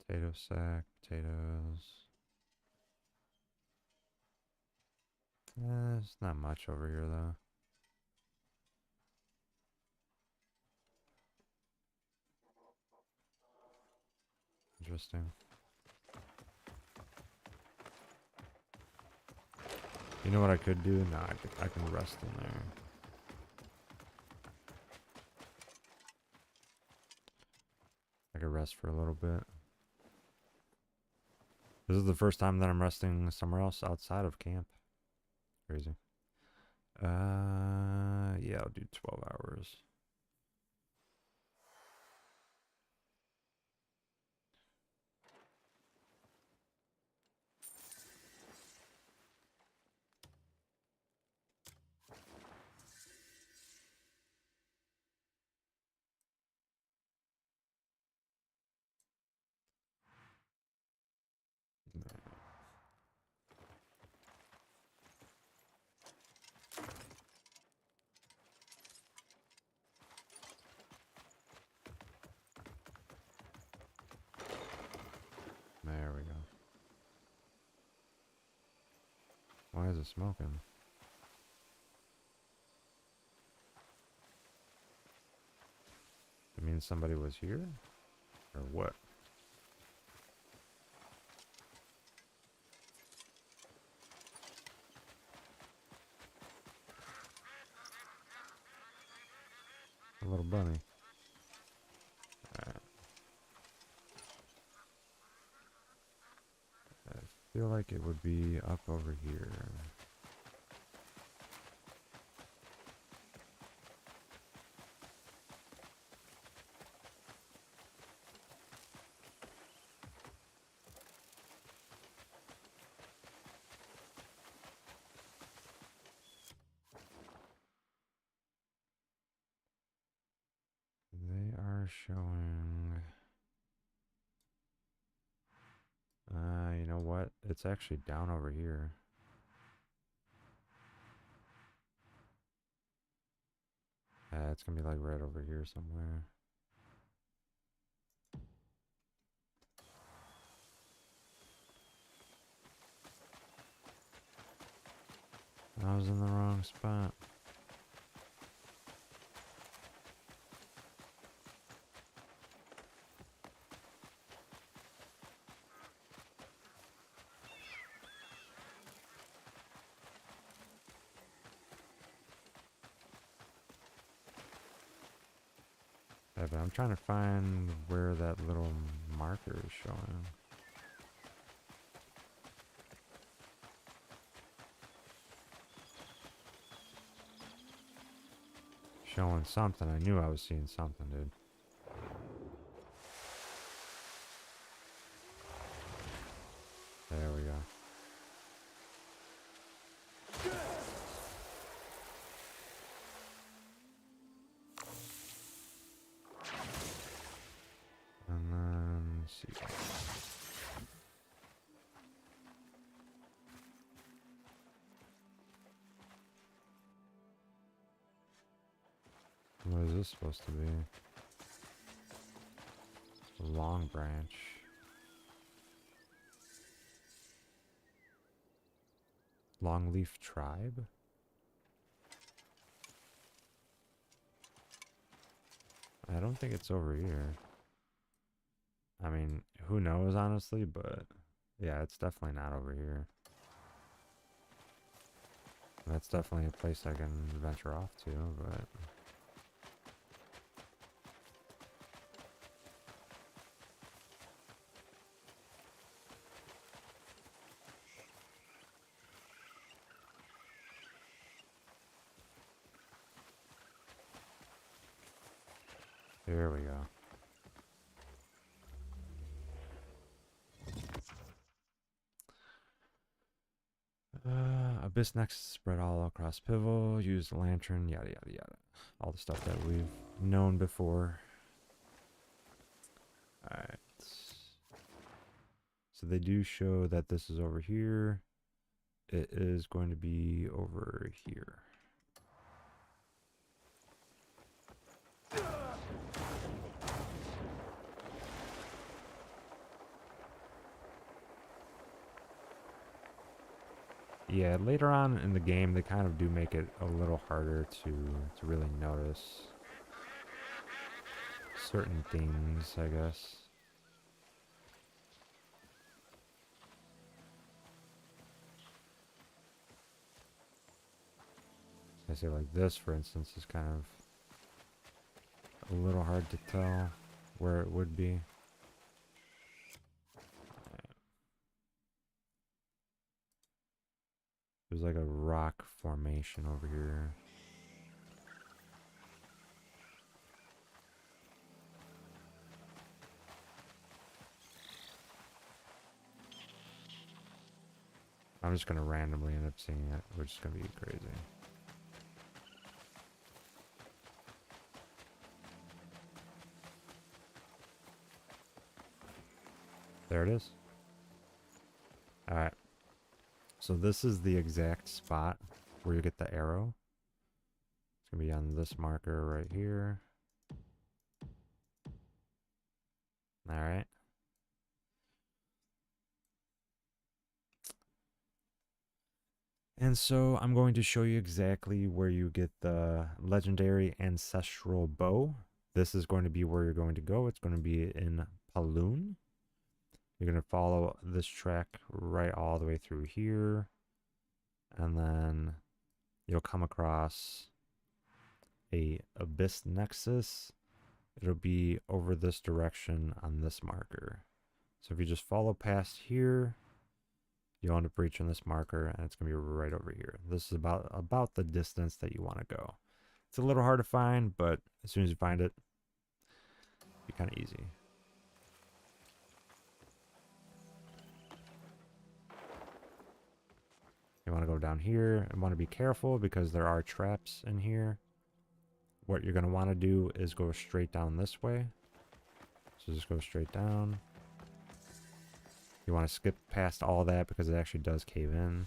Potato sack, potatoes. There's not much over here though. Interesting. You know what I could do? Nah, I can rest in there. I could rest for a little bit. This is the first time that I'm resting somewhere else outside of camp. Crazy. Yeah, I'll do 12 hours. There we go. Why is it smoking? It means somebody was here? Or what? A little bunny. Alright. I feel like it would be up over here. They are showing... you know what? It's actually down over here. It's gonna be like right over here somewhere. I was in the wrong spot. Yeah, but I'm trying to find where that little marker is showing. Showing something. I knew I was seeing something, dude. There we go. And then, let's see. What is this supposed to be? Long branch. Longleaf tribe? I don't think it's over here. I mean, who knows, honestly, but yeah, it's definitely not over here. That's definitely a place I can venture off to, but... Here we go. Abyss next spread all across Pivotal, use lantern, yada yada yada. All the stuff that we've known before. Alright. So they do show that this is over here. It is going to be over here. Yeah, later on in the game, they kind of do make it a little harder to really notice certain things, I guess. I say like this, for instance, is kind of a little hard to tell where it would be. rock formation over here. I'm just gonna randomly end up seeing it, which is gonna be crazy. There it is. Alright. So this is the exact spot where you get the arrow. It's gonna be on this marker right here. Alright. And so I'm going to show you exactly where you get the legendary ancestral bow. This is going to be where you're going to go. It's going to be in Paloon. You're going to follow this track right all the way through here. And then you'll come across a Abyss Nexus. It'll be over this direction on this marker. So if you just follow past here, you'll end up reaching this marker, and it's going to be right over here. This is about the distance that you want to go. It's a little hard to find, but as soon as you find it, it'll be kind of easy. You want to go down here and want to be careful because there are traps in here. What you're going to want to do is go straight down this way. So just go straight down. You want to skip past all that because it actually does cave in.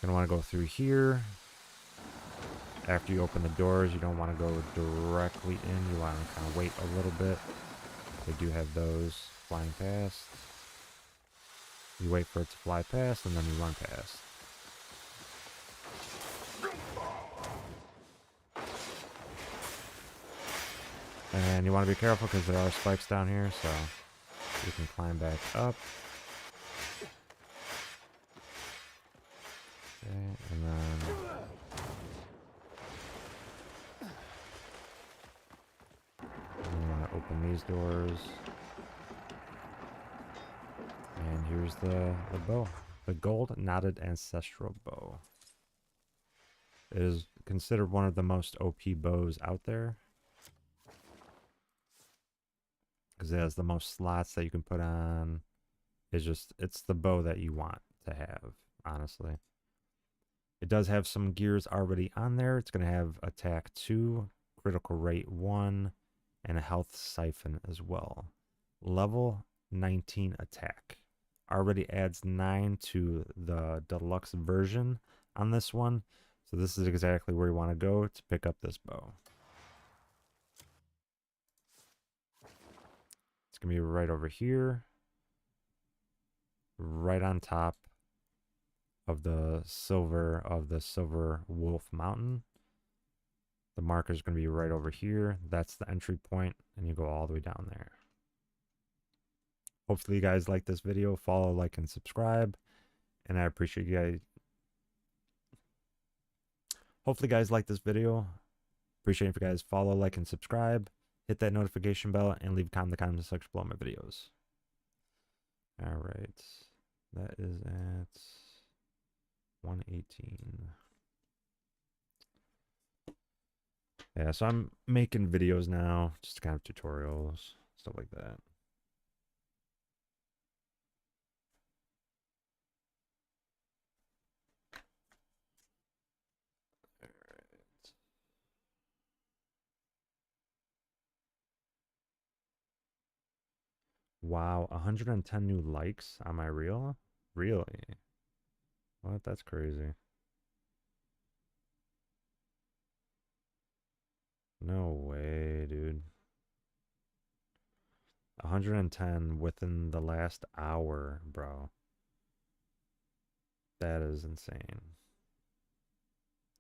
You're going to want to go through here. After you open the doors, you don't want to go directly in. You want to kind of wait a little bit. They do have those flying past. You wait for it to fly past, and then you run past. And you want to be careful because there are spikes down here, so you can climb back up. Okay, and then you want to open these doors. And here's the bow. The gold knotted ancestral bow. It is considered one of the most OP bows out there, because it has the most slots that you can put on. It's the bow that you want to have, honestly. It does have some gears already on there. It's going to have attack 2, critical rate 1, and a health siphon as well. Level 19 attack. Already adds 9 to the deluxe version on this one. So this is exactly where you want to go to pick up this bow. It's going to be right over here. Right on top of the silver wolf mountain. The marker is going to be right over here. That's the entry point, and you go all the way down there. Hopefully you guys like this video. Follow, like, and subscribe. And I appreciate you guys. Hopefully you guys like this video. Appreciate if you guys follow, like, and subscribe. Hit that notification bell and leave a comment in the comment section below my videos. Alright. That is at 118. Yeah, so I'm making videos now. Just kind of tutorials. Stuff like that. Wow, 110 new likes on my reel? Really? What? That's crazy. No way, dude. 110 within the last hour, bro. That is insane.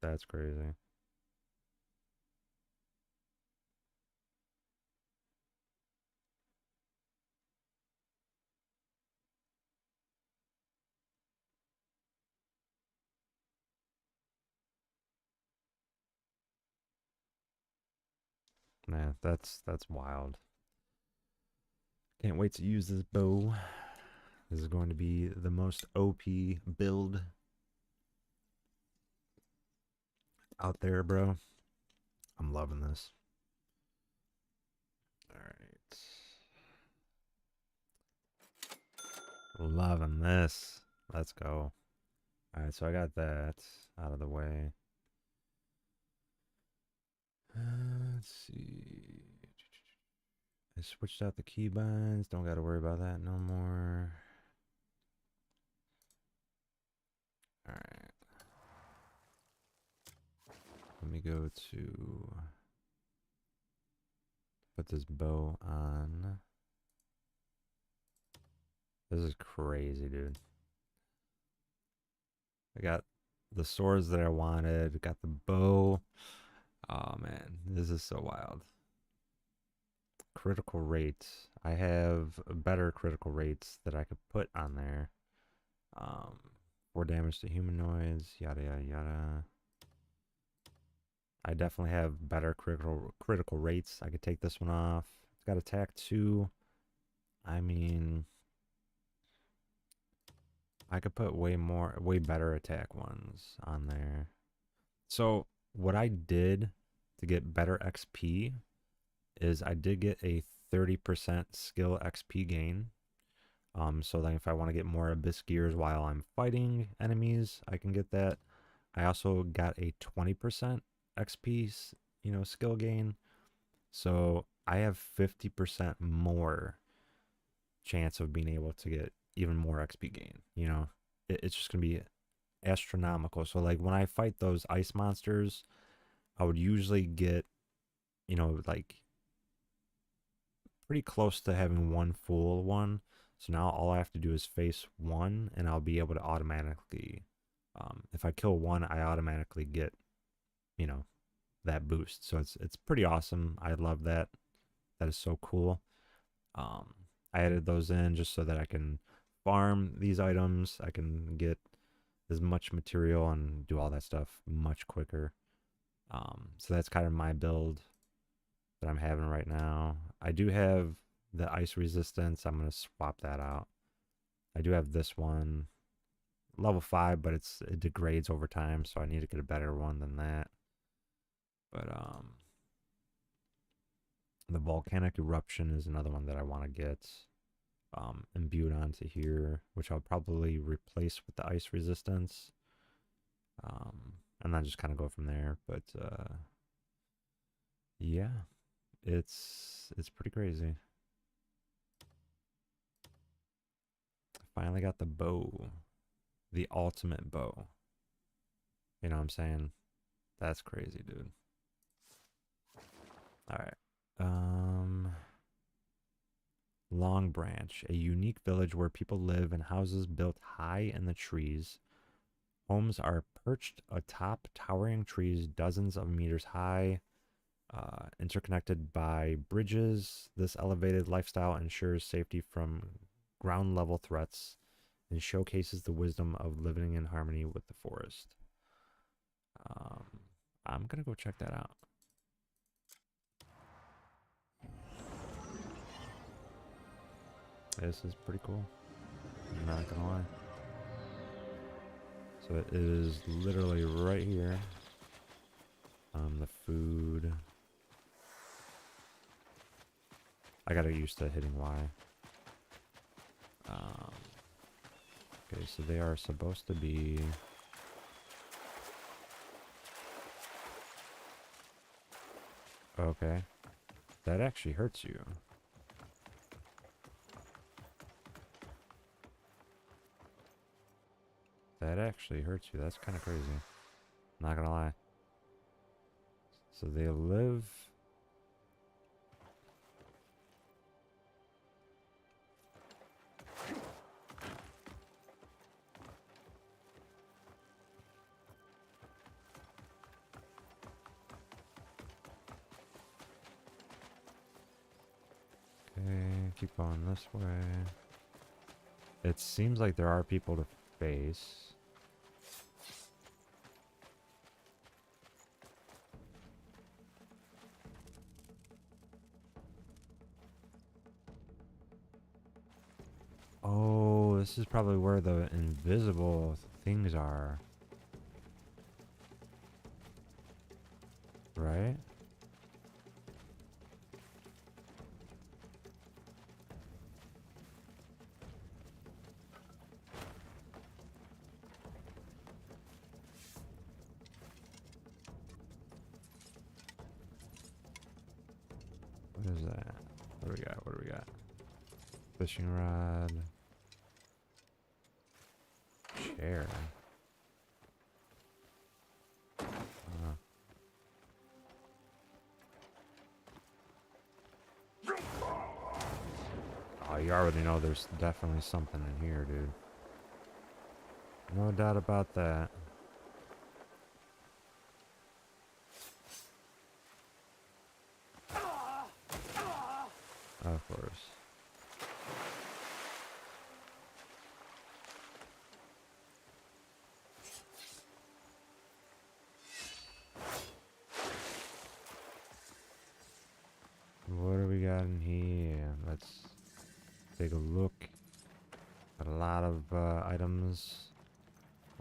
That's crazy. Man, that's wild. Can't wait to use this bow. This is going to be the most OP build out there, bro. I'm loving this. All right. Loving this. Let's go. All right, so I got that out of the way. Let's see. I switched out the keybinds. Don't got to worry about that no more. All right. Let me go to put this bow on. This is crazy, dude. I got the swords that I wanted. Got the bow. Oh man, this is so wild. Critical rates. I have better critical rates that I could put on there. 4 damage to humanoids. Yada yada yada. I definitely have better critical rates. I could take this one off. It's got attack 2. I mean, I could put way better attack ones on there. So what I did to get better XP is I did get a 30% skill XP gain. So then if I want to get more Abyss Gears while I'm fighting enemies, I can get that. I also got a 20% XP, skill gain. So I have 50% more chance of being able to get even more XP gain. It's just going to be astronomical. So like when I fight those ice monsters, I would usually get, like pretty close to having one full one. So now all I have to do is face one and I'll be able to automatically, if I kill one, I automatically get, that boost. So it's pretty awesome. I love that. That is so cool. I added those in just so that I can farm these items. I can get as much material and do all that stuff much quicker. So that's kind of my build that I'm having right now. I do have the ice resistance. I'm going to swap that out. I do have this one, level 5, but it degrades over time, so I need to get a better one than that. But the volcanic eruption is another one that I want to get imbued onto here, which I'll probably replace with the ice resistance, and then just kind of go from there. But yeah, it's pretty crazy. Finally got the bow, the ultimate bow. You know what I'm saying? That's crazy, dude. All right. Long Branch, a unique village where people live in houses built high in the trees. Homes are perched atop towering trees dozens of meters high, interconnected by bridges. This elevated lifestyle ensures safety from ground level threats and showcases the wisdom of living in harmony with the forest. I'm gonna go check that out. This is pretty cool. I'm not gonna lie. So it is literally right here. The food. I gotta used to hitting Y. Okay, so they are supposed to be. Okay. That actually hurts you. That actually hurts you. That's kind of crazy. Not gonna lie. So they live. Okay, keep going this way. It seems like there are people to face. Oh, this is probably where the invisible things are. Right? What is that? What do we got? What do we got? Fishing rod. Chair. Oh, you already know there's definitely something in here, dude. No doubt about that. Of course. What do we got in here? Let's take a look. Got a lot of items.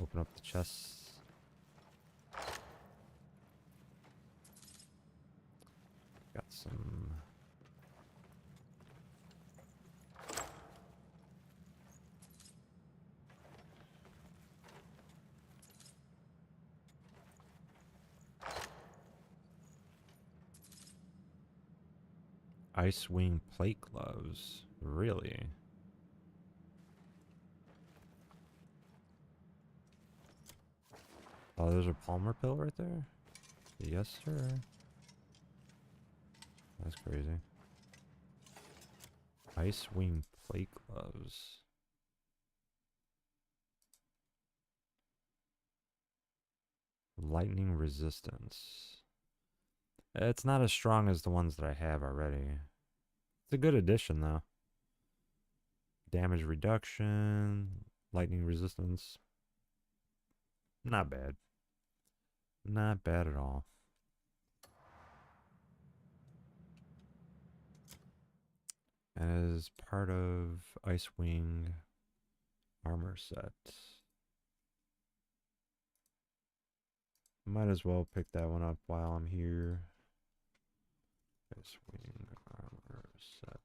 Open up the chests. Got some. Ice Wing plate gloves. Really? Oh, there's a Palmer pill right there? Yes, sir. That's crazy. Ice Wing plate gloves. Lightning resistance. It's not as strong as the ones that I have already. It's a good addition, though. Damage reduction, lightning resistance. Not bad. Not bad at all. As part of Icewing armor set. Might as well pick that one up while I'm here. Icewing armor set.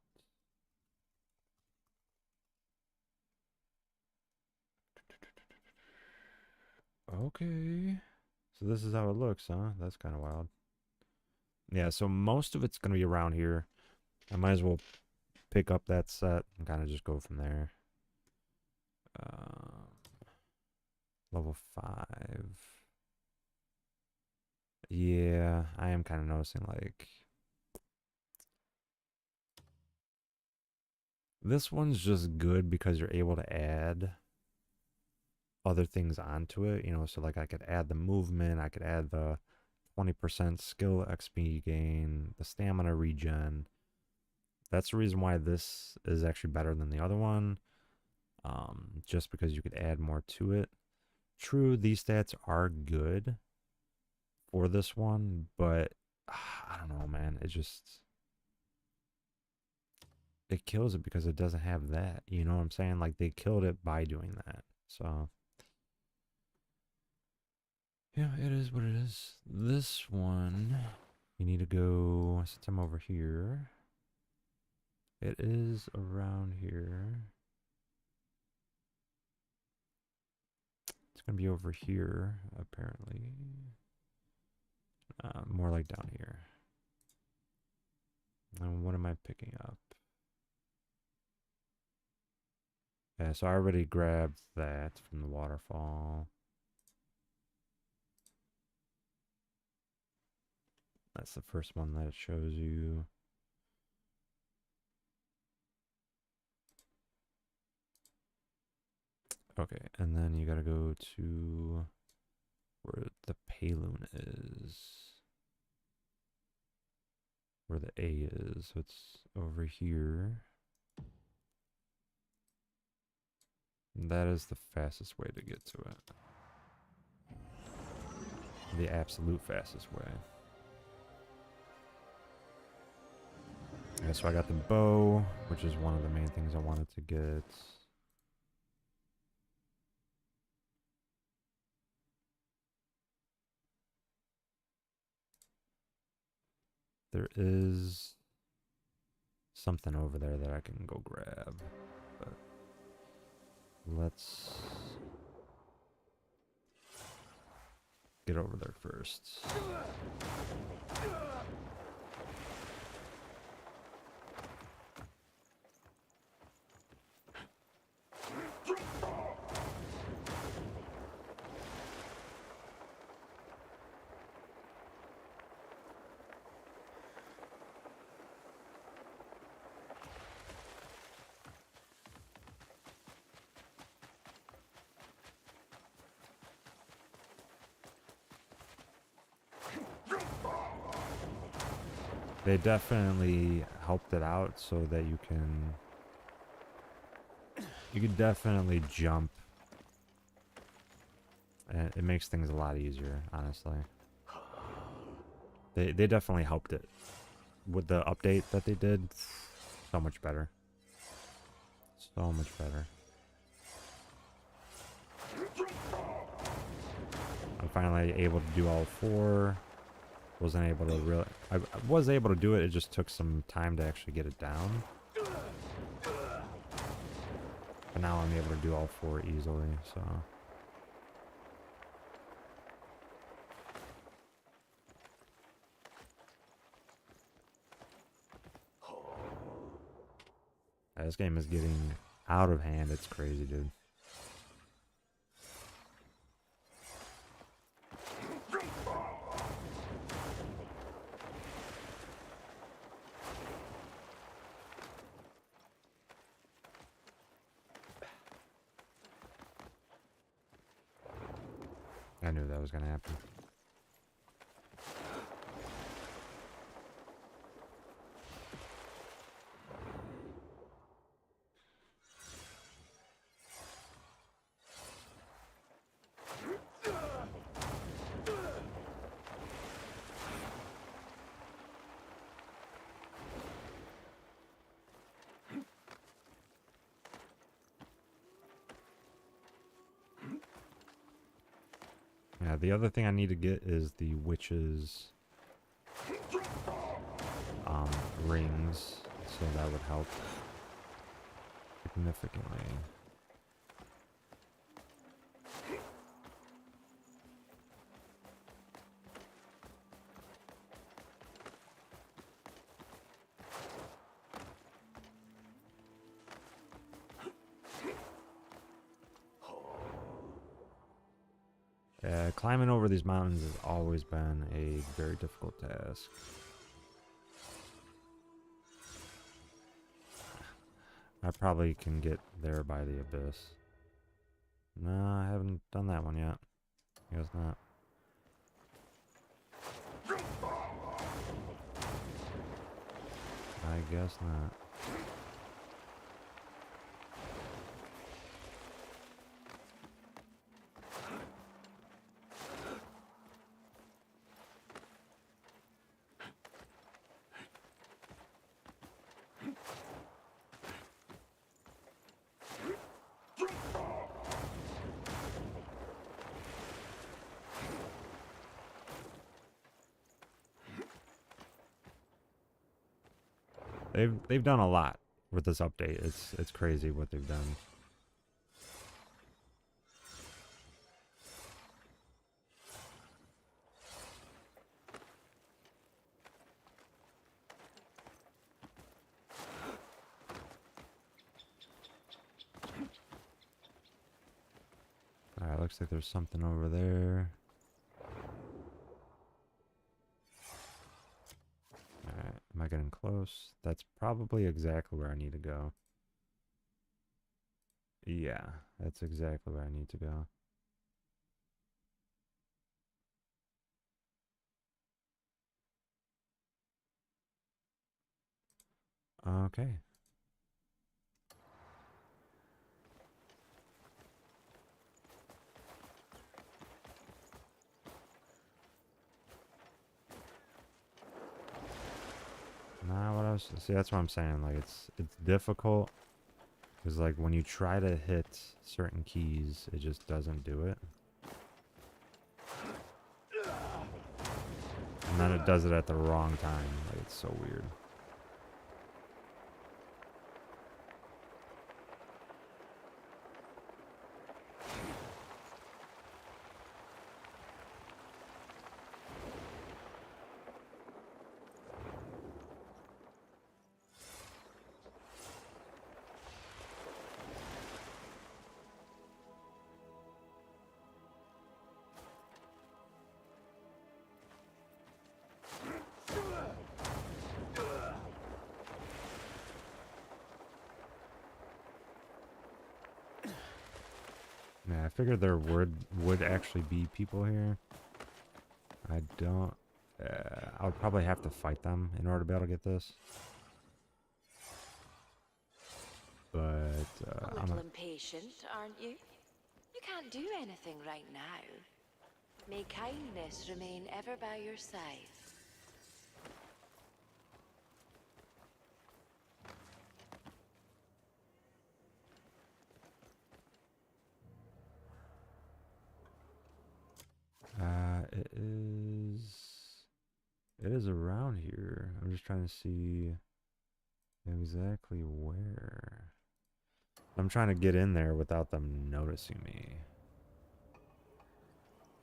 Okay. So this is how it looks, huh? That's kind of wild. Yeah, so most of it's going to be around here. I might as well pick up that set and kind of just go from there. Level 5. Yeah, I am kind of noticing, like... This one's just good because you're able to add other things onto it, you know, so like I could add the movement, I could add the 20% skill XP gain, the stamina regen. That's the reason why this is actually better than the other one, just because you could add more to it. True, these stats are good for this one, but I don't know, man. It kills it because it doesn't have that. You know what I'm saying? Like, they killed it by doing that. So, yeah, it is what it is. This one, you need to go, since I'm over here, it is around here. It's going to be over here, apparently. More like down here. And what am I picking up? Yeah, so I already grabbed that from the waterfall. That's the first one that it shows you. Okay, and then you gotta go to where the Payloon is. Where the A is. So it's over here. And that is the fastest way to get to it. The absolute fastest way. Yeah, so I got the bow, which is one of the main things I wanted to get. there is something over there that I can go grab. But let's get over there first. They definitely helped it out so that you can definitely jump, and it makes things a lot easier, honestly. They definitely helped it with the update that they did. So much better. So much better. I'm finally able to do all 4. Wasn't able to really... I was able to do it, it just took some time to actually get it down. But now I'm able to do all 4 easily, so... Yeah, this game is getting out of hand, it's crazy, dude. I knew that was gonna happen. Yeah, the other thing I need to get is the witch's rings, so that would help significantly. Climbing over these mountains has always been a very difficult task. I probably can get there by the abyss. No, I haven't done that one yet. I guess not. I guess not. They've done a lot with this update. It's crazy what they've done. Alright, looks like there's something over there. Alright, am I getting close? That's probably exactly where I need to go. Yeah, that's exactly where I need to go. Okay. Nah, what else? See, that's what I'm saying. Like, it's difficult because, like, when you try to hit certain keys, it just doesn't do it. And And then it does it at the wrong time. Like, it's so weird. Yeah, I figured there would actually be people here. I don't... I would probably have to fight them in order to be able to get this. But, A I'm little impatient, aren't you? You can't do anything right now. May kindness remain ever by your side. it is around here. I'm just trying to see exactly where. I'm trying to get in there without them noticing me.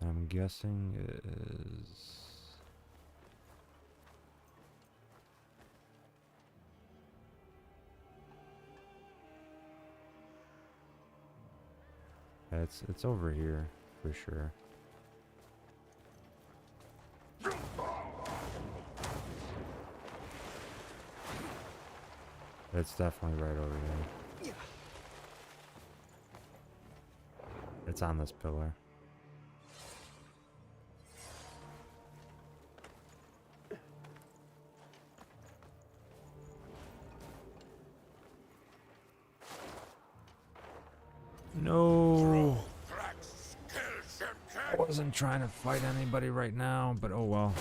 I'm guessing it is... It's over here for sure. It's definitely right over there. It's on this pillar. No! I wasn't trying to fight anybody right now, but oh well.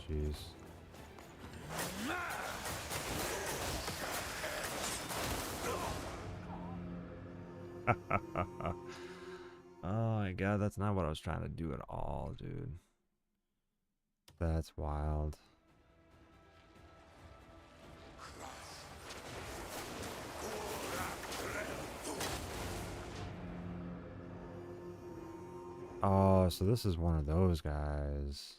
Jeez. Oh my god, that's not what I was trying to do at all, dude. That's wild. Oh, so this is one of those guys.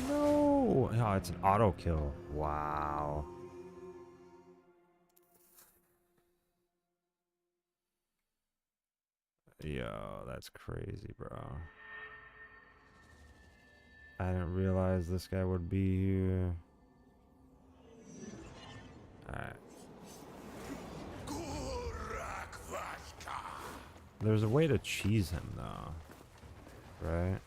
No! Oh, it's an auto kill. Wow. Yo, that's crazy, bro. I didn't realize this guy would be here. Alright. There's a way to cheese him, though. Right?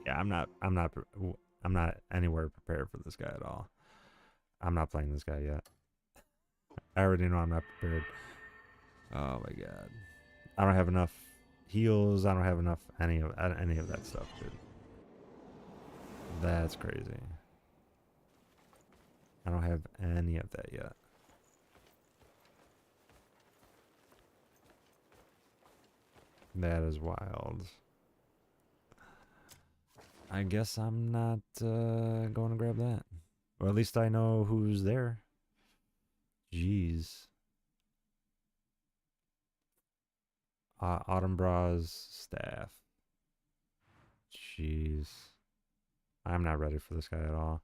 Yeah, I'm not anywhere prepared for this guy at all. I'm not playing this guy yet. I already know I'm not prepared. Oh my god. I don't have enough heals. I don't have enough any of that stuff, dude. That's crazy. I don't have any of that yet. That is wild. I guess I'm not going to grab that. Or at least I know who's there. Jeez. Autumnbraw's staff. Jeez. I'm not ready for this guy at all.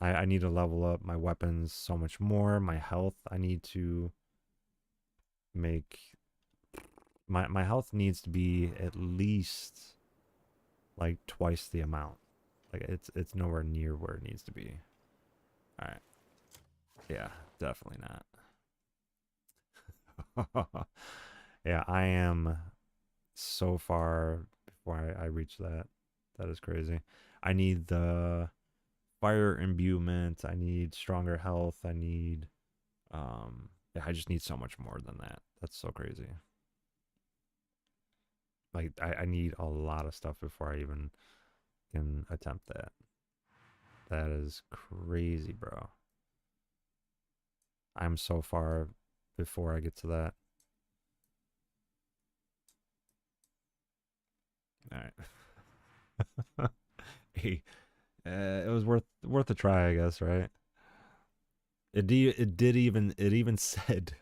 I need to level up my weapons so much more. My health, I need to make my health needs to be at least like twice the amount. Like it's nowhere near where it needs to be. All right. Yeah, definitely not. Yeah, I am so far before I reach that. That is crazy. I need the fire imbuement. I need stronger health. I need yeah, I just need so much more than that. That's so crazy. Like I need a lot of stuff before I even can attempt that. That is crazy, bro. I'm so far before I get to that. All right. Hey, it was worth a try, I guess, right? It even said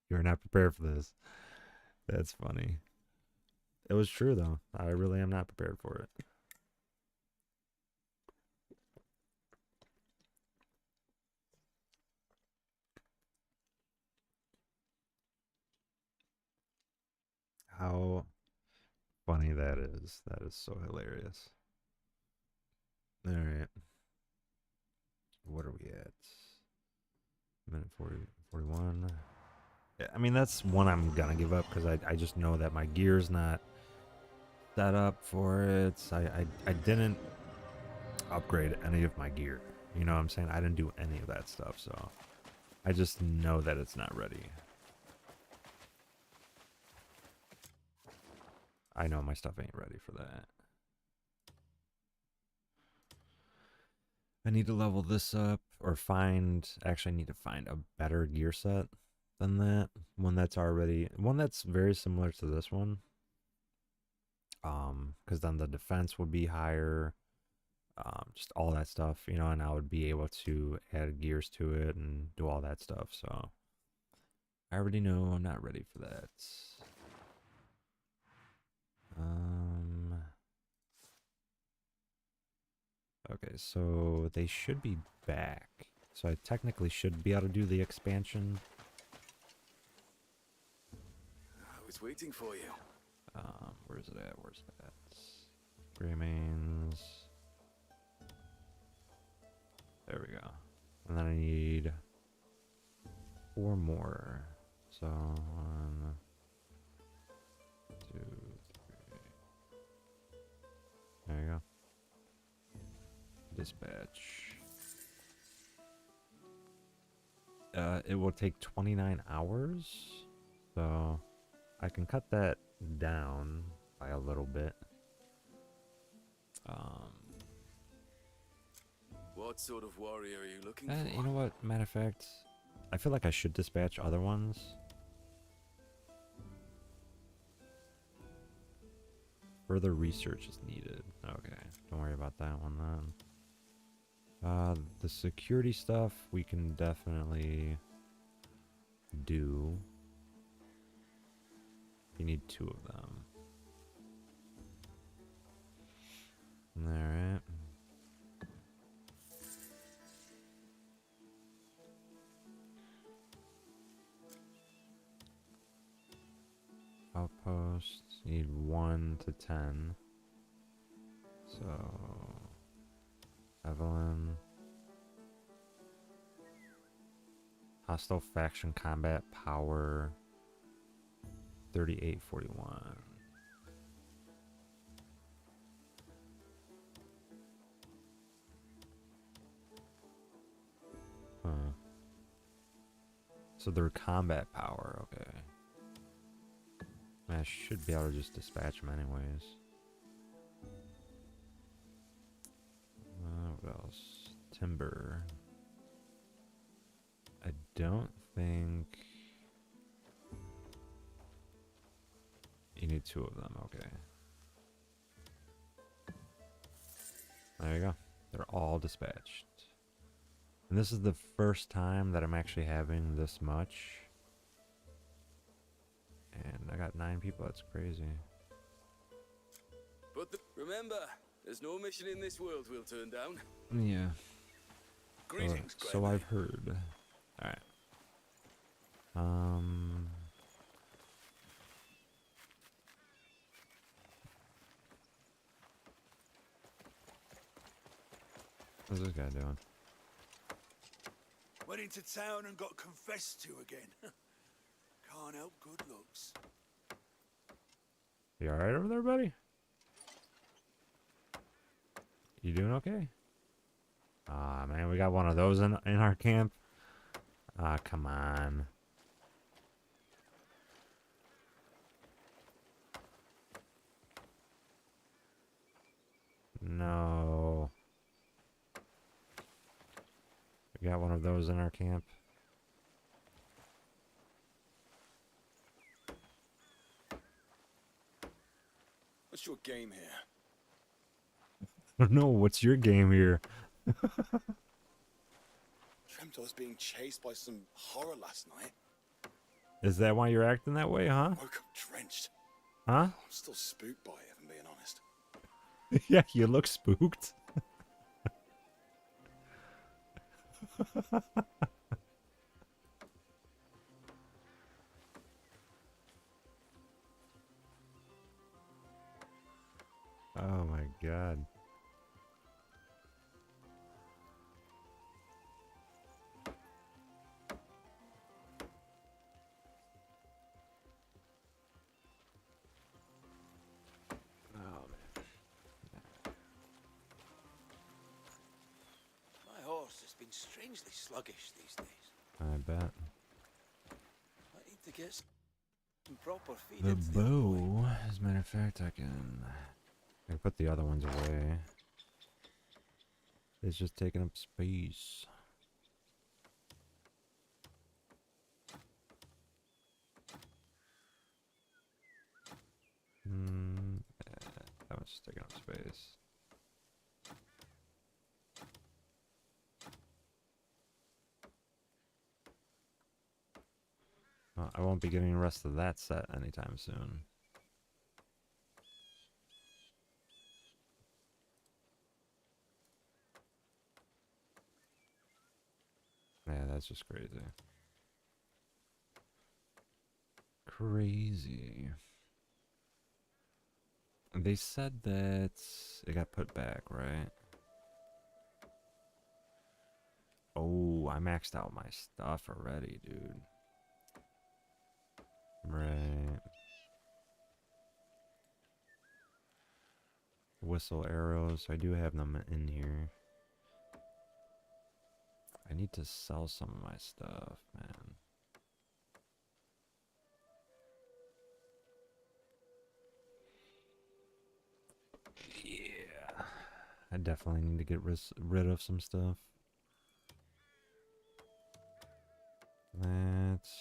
you're not prepared for this. That's funny. It was true though. I really am not prepared for it. How funny that is. That is so hilarious. All right. What are we at? Minute 40, 41. Yeah, I mean, that's one I'm gonna give up because I just know that my gear's not set up for it. I didn't upgrade any of my gear. You know what I'm saying? I didn't do any of that stuff, so I just know that it's not ready. I know my stuff ain't ready for that. I need to level this up or actually I need to find a better gear set than that. One that's very similar to this one. Because then the defense would be higher. Just all that stuff, you know, and I would be able to add gears to it and do all that stuff. So I already know I'm not ready for that. Okay, so they should be back. So I technically should be able to do the expansion. I was waiting for you. Where's it at? Where's it at? Remains. There we go. And then I need 4 more. So 1, 2, 3. There you go. Dispatch. It will take 29 hours. So I can cut that down by a little bit. What sort of warrior are you looking for? You know what? Matter of fact, I feel like I should dispatch other ones. Further research is needed. Okay, don't worry about that one then. The security stuff we can definitely do. You need 2 of them. Alright. Outposts need 1 to 10. So Evelyn. Hostile faction combat power 3841. Huh. So their combat power, okay. I should be able to just dispatch them anyways. What else? Timber. I don't think you need 2 of them. Okay. There you go. They're all dispatched. And this is the first time that I'm actually having this much. And I got 9 people. That's crazy. But remember, there's no mission in this world we'll turn down. Yeah. Greetings, So Grey I've heard. Alright. What's this guy doing? Went into town and got confessed to again. Can't help good looks. You alright over there, buddy? You doing okay? Ah, man, we got one of those in our camp. Ah, come on. No. We got one of those in our camp. What's your game here? I don't know. What's your game here? Dreamt I was being chased by some horror last night. Is that why you're acting that way, huh? Woke up drenched. Huh? I'm still spooked by it, if I'm being honest. Yeah, you look spooked. Oh my god. Oh man. My horse has been strangely sluggish these days. I bet. I need to get some proper feed The into the old boy. bow, as a matter of fact, I can put the other ones away. It's just taking up space. That one's just taking up space. Well, I won't be getting the rest of that set anytime soon. Yeah, that's just crazy. Crazy. They said that it got put back, right? Oh, I maxed out my stuff already, dude. Right. Whistle arrows, I do have them in here. I need to sell some of my stuff, man. Yeah. I definitely need to get rid of some stuff. That's...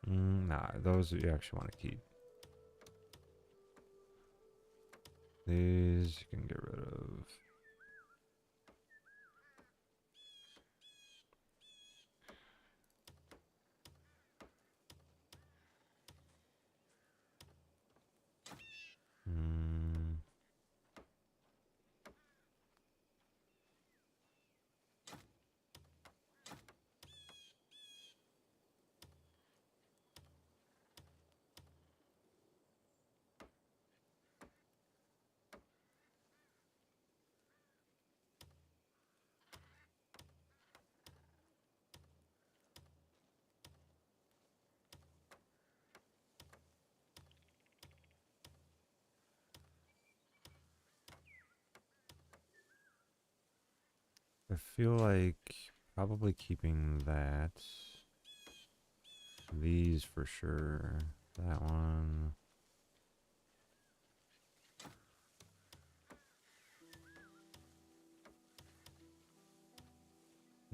nah, those you actually want to keep. These you can get rid of. I feel like probably keeping that. These for sure. That one.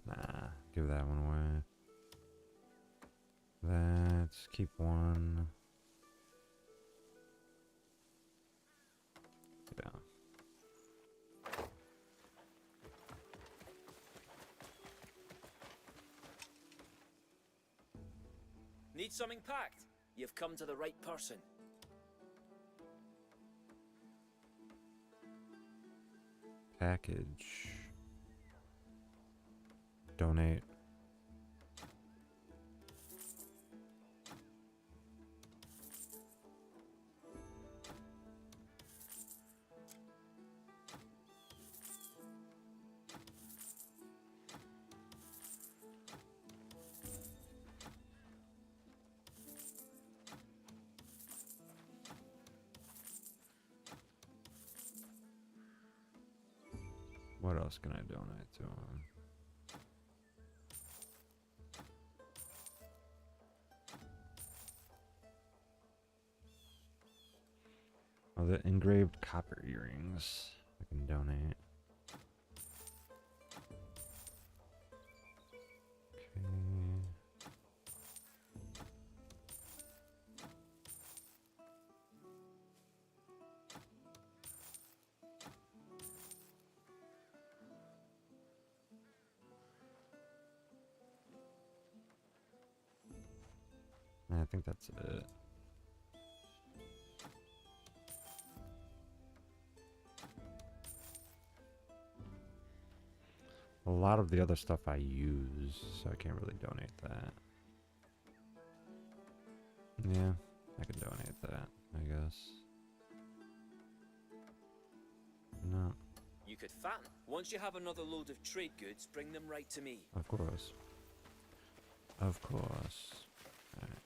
Nah, give that one away. Let's keep one. Yeah. Need something packed? You've come to the right person. Package. Donate. What else can I donate to him? Oh, the engraved copper earrings I can donate. Okay. I think that's it. A lot of the other stuff I use, so I can't really donate that. Yeah, I can donate that, I guess. No. You could fatten. Once you have another load of trade goods, bring them right to me. Of course. Of course. Alright.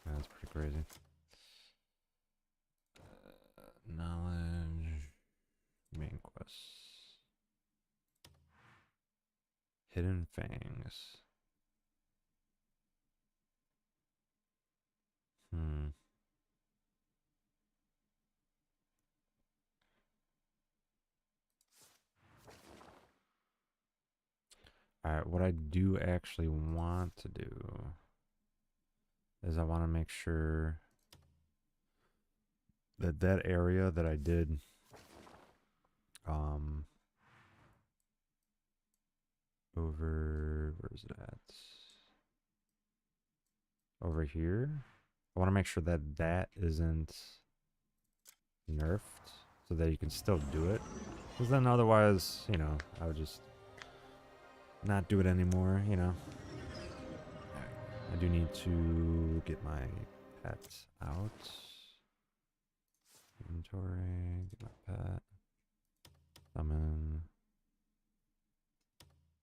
That's pretty crazy. Knowledge. Main quests. Hidden Fangs. Alright, what I do actually want to do is I want to make sure that that area that I did over, where's it at? Over here. I want to make sure that that isn't nerfed so that you can still do it. Because then otherwise, you know, I would just not do it anymore, you know. I do need to get my pet out. Inventory, get my pet. Summon.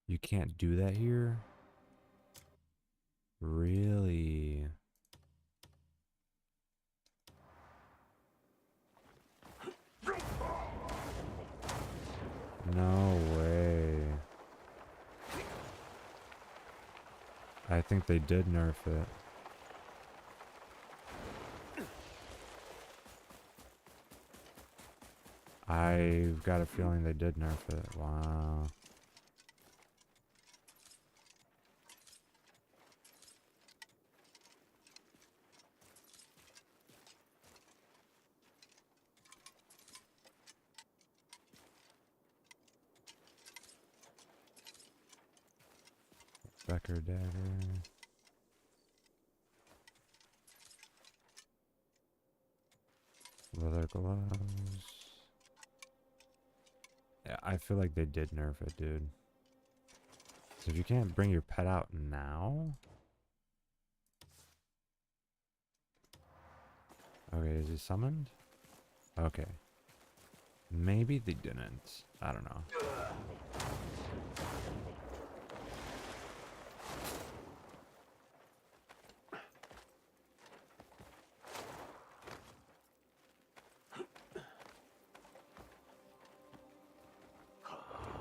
You can't do that here? Really? No way. I think they did nerf it. I've got a feeling they did nerf it. Wow. Becker dagger. Leather gloves. Yeah, I feel like they did nerf it, dude. So if you can't bring your pet out now... Okay, is he summoned? Okay. Maybe they didn't. I don't know.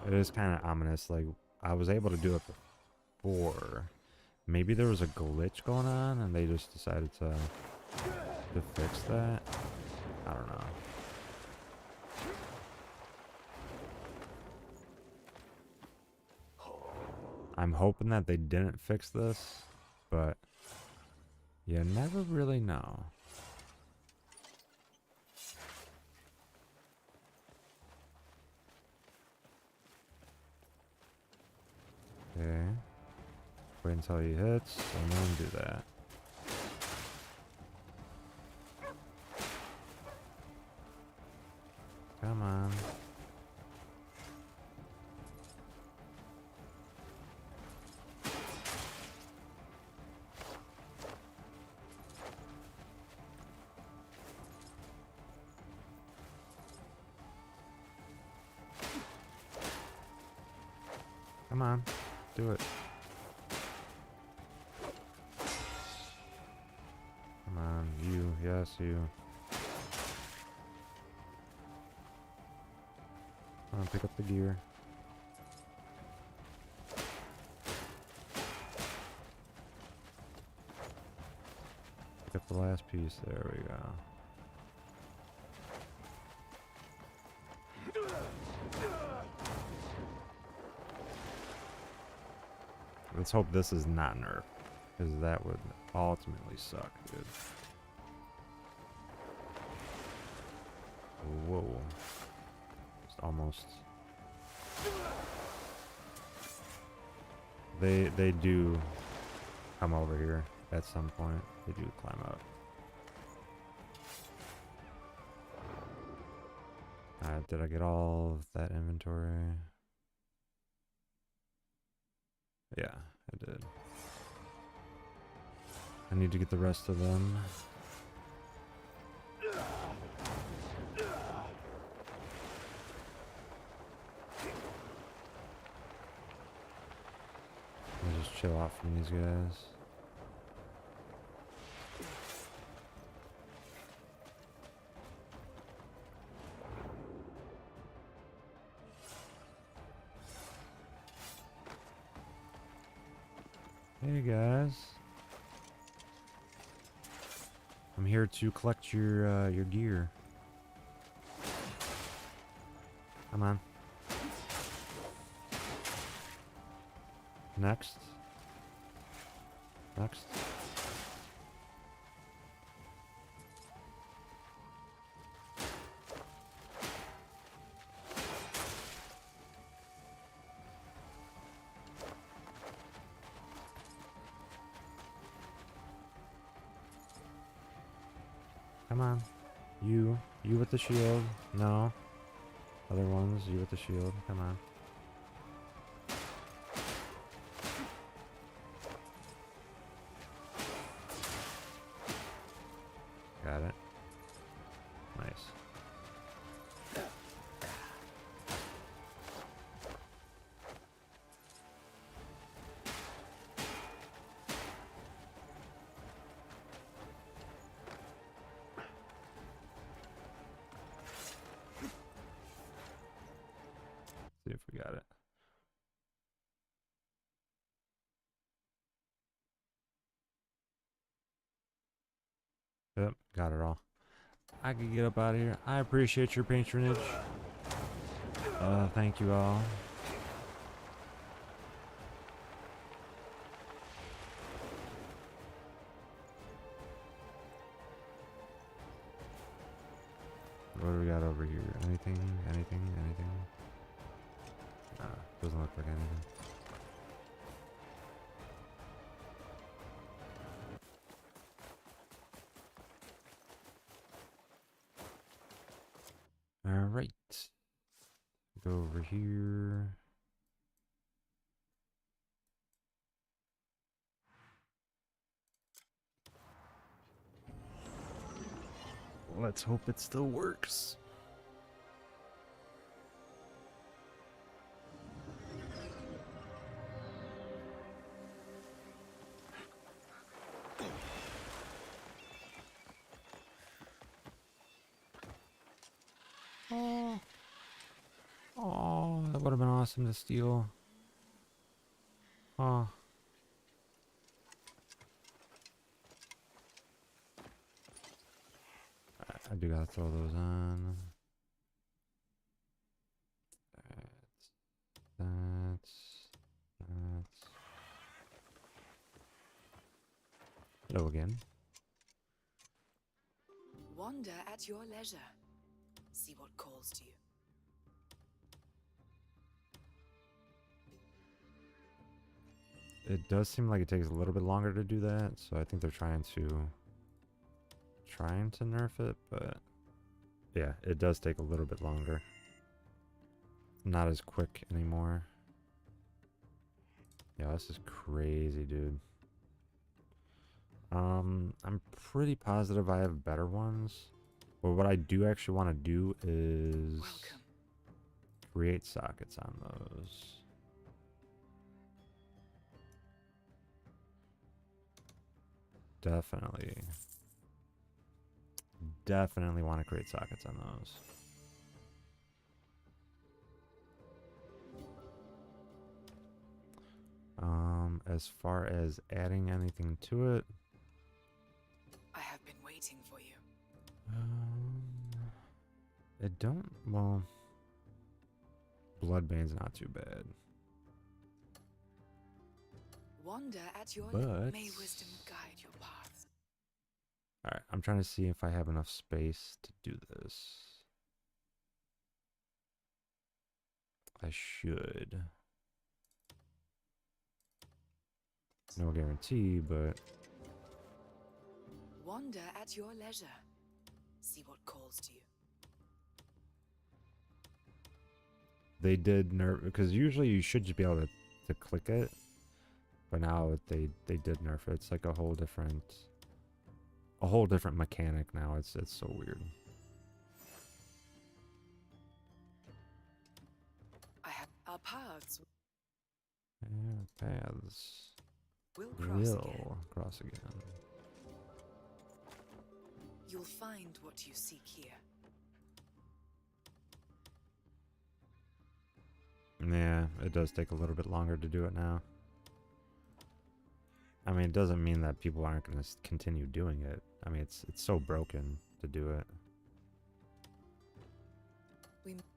It is kind of ominous. Like, I was able to do it before. Maybe there was a glitch going on and they just decided to fix that. I don't know. I'm hoping that they didn't fix this, but you never really know. Okay. Wait until he hits, and then do that. Come on. Come on, do it. Come on, you, yes, you. Come on, pick up the gear. Pick up the last piece, there we go. Let's hope this is not nerf, because that would ultimately suck, dude. Whoa. Just almost. They do come over here at some point. They do climb up. Did I get all of that inventory? Yeah, I did. I need to get the rest of them. I'll just chill out from these guys. Hey guys, I'm here to collect your gear. Come on. Next. Next. Come on. You with the shield. No. Other ones, you with the shield. Come on. Got it. Nice. See if we got it. Yep, got it all. I could get up out of here. I appreciate your patronage. Thank you all. What do we got over here? Anything? Anything? Anything? Doesn't look like anything. Alright. Go over here. Let's hope it still works. Oh, that would have been awesome to steal. Oh. I do gotta throw those on. That's. Hello again. Wander at your leisure. See what calls to you. It does seem like it takes a little bit longer to do that, so I think they're trying to nerf it, but yeah, it does take a little bit longer. Not as quick anymore. Yeah, this is crazy, dude. I'm pretty positive I have better ones. But what I do actually want to do is create sockets on those. Definitely want to create sockets on those. As far as adding anything to it, I have been waiting for you. it don't, well, Bloodbane's not too bad. Wander at your But may wisdom guide your paths. alright, I'm trying to see if I have enough space to do this. I should. No guarantee, but Wander at your leisure. See what calls to you. they did nerf, because usually you should just be able to click it, but now they did nerf it. It's like a whole different mechanic now. It's so weird. I have our paths Yeah, paths will cross again. You'll find what you seek here. Yeah, it does take a little bit longer to do it now. I mean, it doesn't mean that people aren't going to continue doing it. I mean, it's so broken to do it.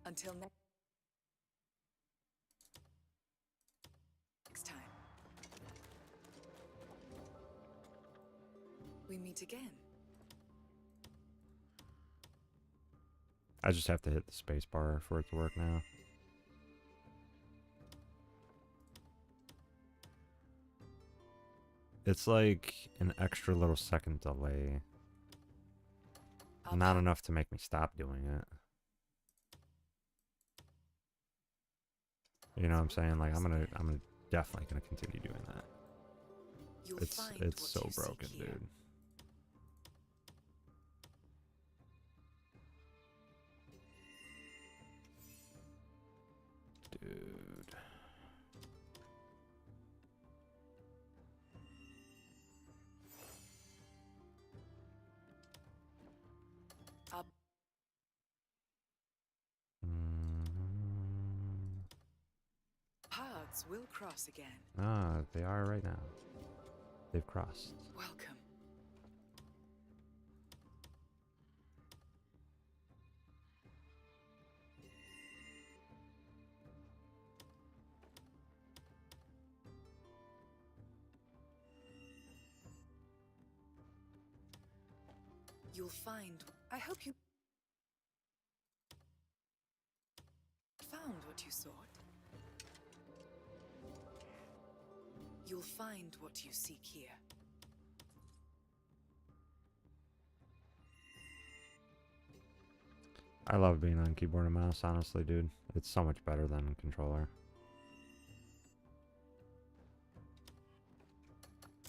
Until next time. We meet again. I just have to hit the space bar for it to work now. It's like an extra little second delay. Not enough to make me stop doing it. You know what I'm saying? Like I'm definitely gonna continue doing that. It's so broken, dude. Dude. Paths will cross again. Ah, they are right now. They've crossed. Welcome. You'll find. I hope you found what you sought. You'll find what you seek here. I love being on keyboard and mouse, honestly, dude. It's so much better than controller.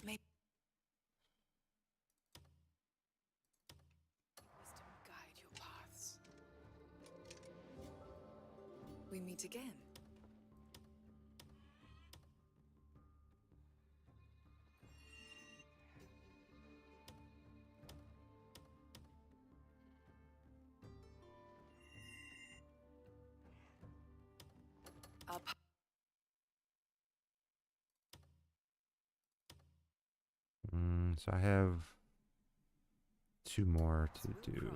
Wisdom guide your paths. We meet again. So I have 2 more to do.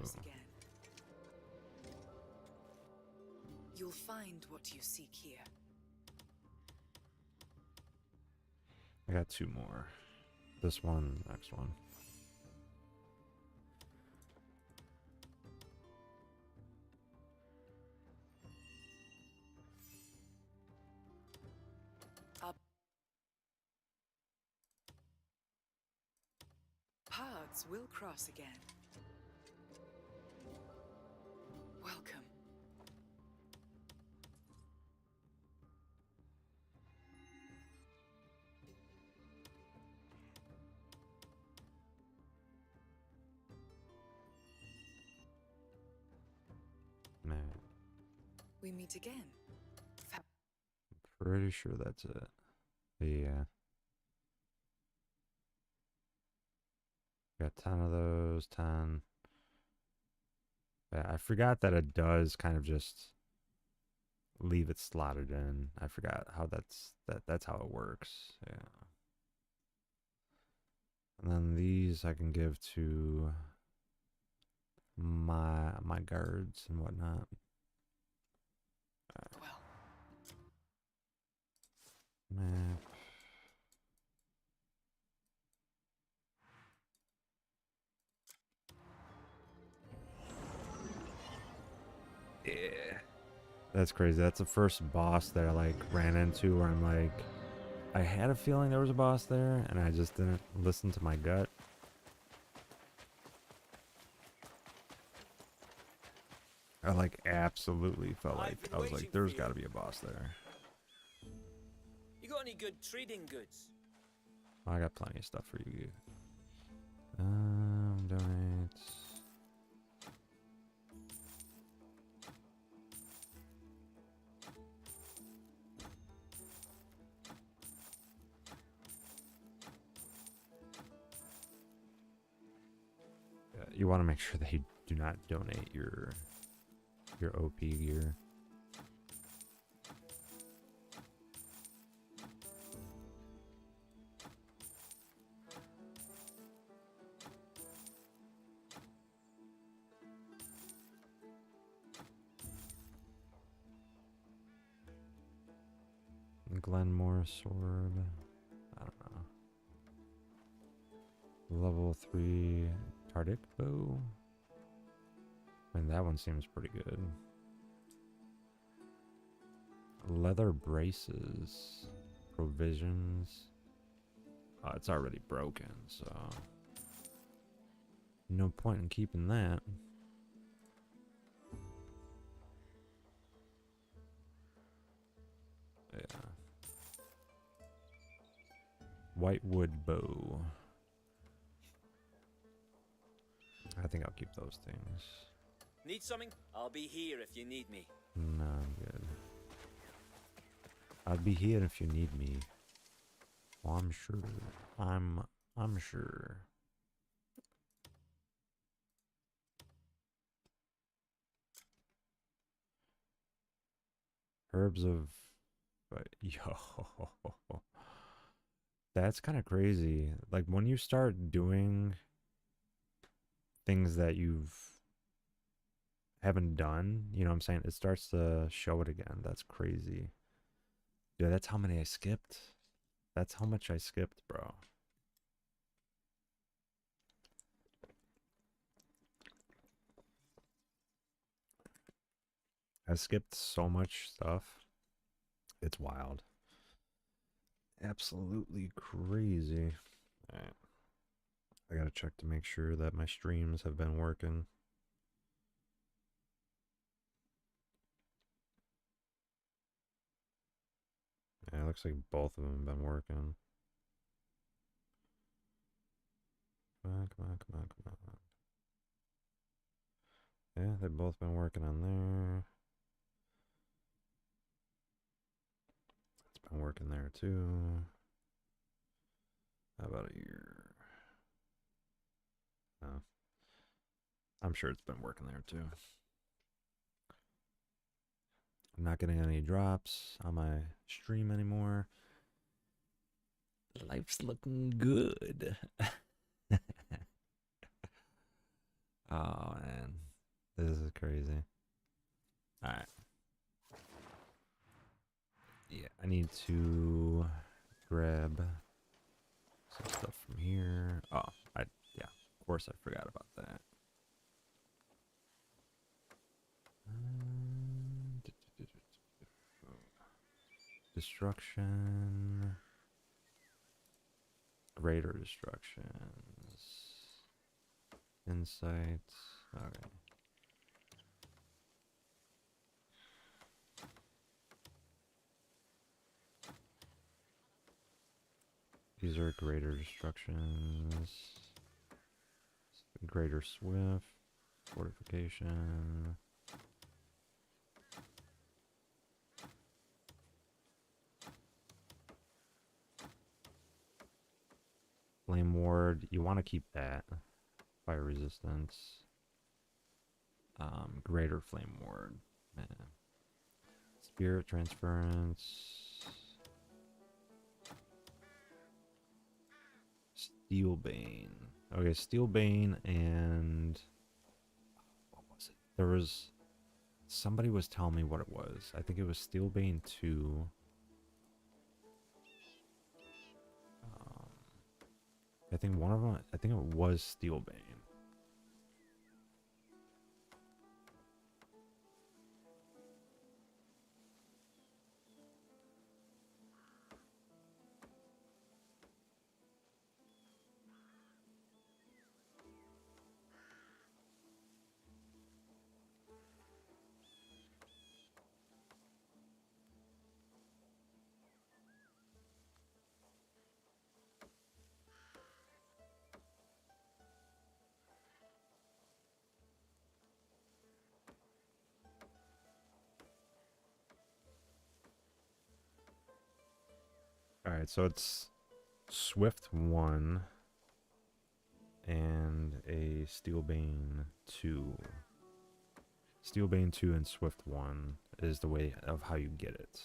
You'll find what you seek here. I got 2 more. This one, next one. paths will cross again. Welcome. Man, We meet again. pretty sure that's it. Yeah. Got 10 of those, 10. Yeah, I forgot that it does kind of just leave it slotted in. I forgot how that's how it works. Yeah. And then these I can give to my guards and whatnot. Well, Map. Yeah. That's crazy. That's the first boss that I like ran into where I'm like, I had a feeling there was a boss there and I just didn't listen to my gut. I like absolutely felt like I was like, there's got to be a boss there. You got any good trading goods? I got plenty of stuff for you. Donate. Yeah, you want to make sure that you do not donate your OP gear. Glenmore sword. I don't know. Level 3 Tardic bow. I mean, that one seems pretty good. Leather braces. Provisions. Oh, it's already broken, so no point in keeping that. Yeah. Whitewood bow. I think I'll keep those things. Need something? I'll be here if you need me. No, I'm good. I'll be here if you need me. Well, I'm sure. I'm sure. Herbs of yo. That's kind of crazy. Like when you start doing things that you've haven't done, you know what I'm saying? It starts to show it again. That's crazy. Dude, that's how many I skipped. That's how much I skipped, bro. I skipped so much stuff. It's wild. Absolutely crazy. All right. I gotta check to make sure that my streams have been working. Yeah, it looks like both of them have been working. Come on, come on, come on, come on. Yeah, they've both been working on there. It's been working there too. How about a year? Oh. I'm sure it's been working there too. I'm not getting any drops on my stream anymore. Life's looking good. Oh man, this is crazy. All right. Yeah, I need to grab some stuff from here. Oh, yeah, of course I forgot about that. Destruction. Greater destructions. Insight. Okay. These are greater destructions. Greater swift. Fortification. Flame ward. You want to keep that. Fire resistance. Greater flame ward. Man. Spirit transference. Steelbane. Okay, Steelbane and what was it? There was somebody was telling me what it was. I think it was Steelbane 2. I think one of them. I think it was Steelbane. Alright, so it's Swift 1 and a Steelbane 2. Steelbane 2 and Swift 1 is the way of how you get it.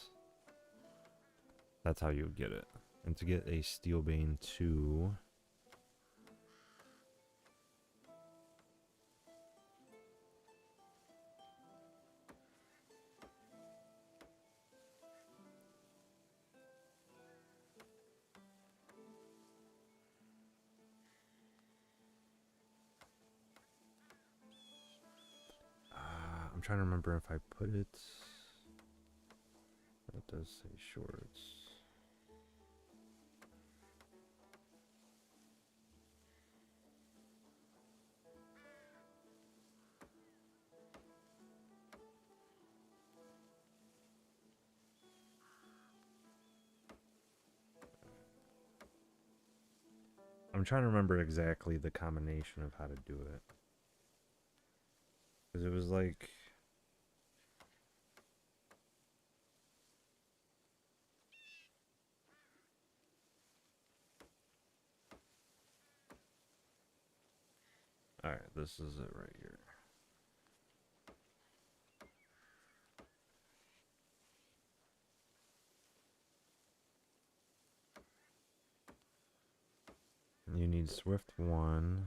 That's how you get it. And to get a Steelbane 2... I'm trying to remember if I put it... That does say shorts. I'm trying to remember exactly the combination of how to do it. Because it was like... Alright, this is it right here. You need Swift 1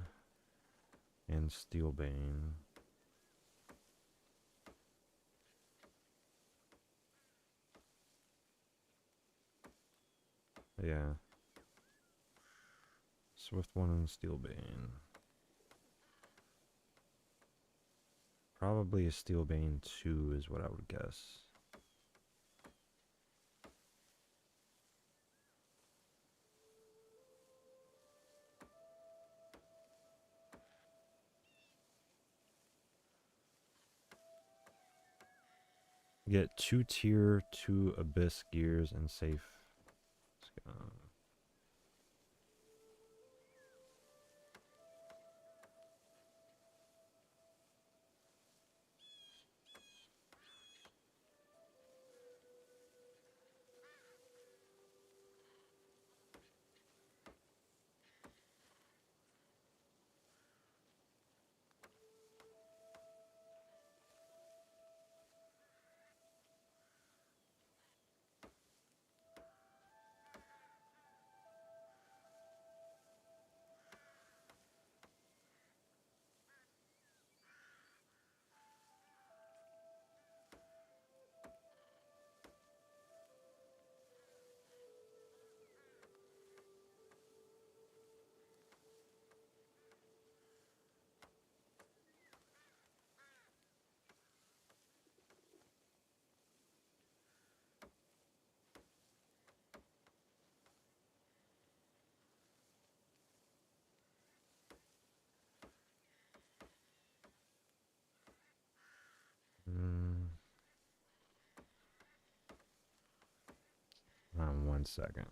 and Steelbane. Yeah. Swift 1 and Steelbane. Probably a Steelbane 2 is what I would guess. Get 2 tier, 2 abyss gears, and safe. 1 second.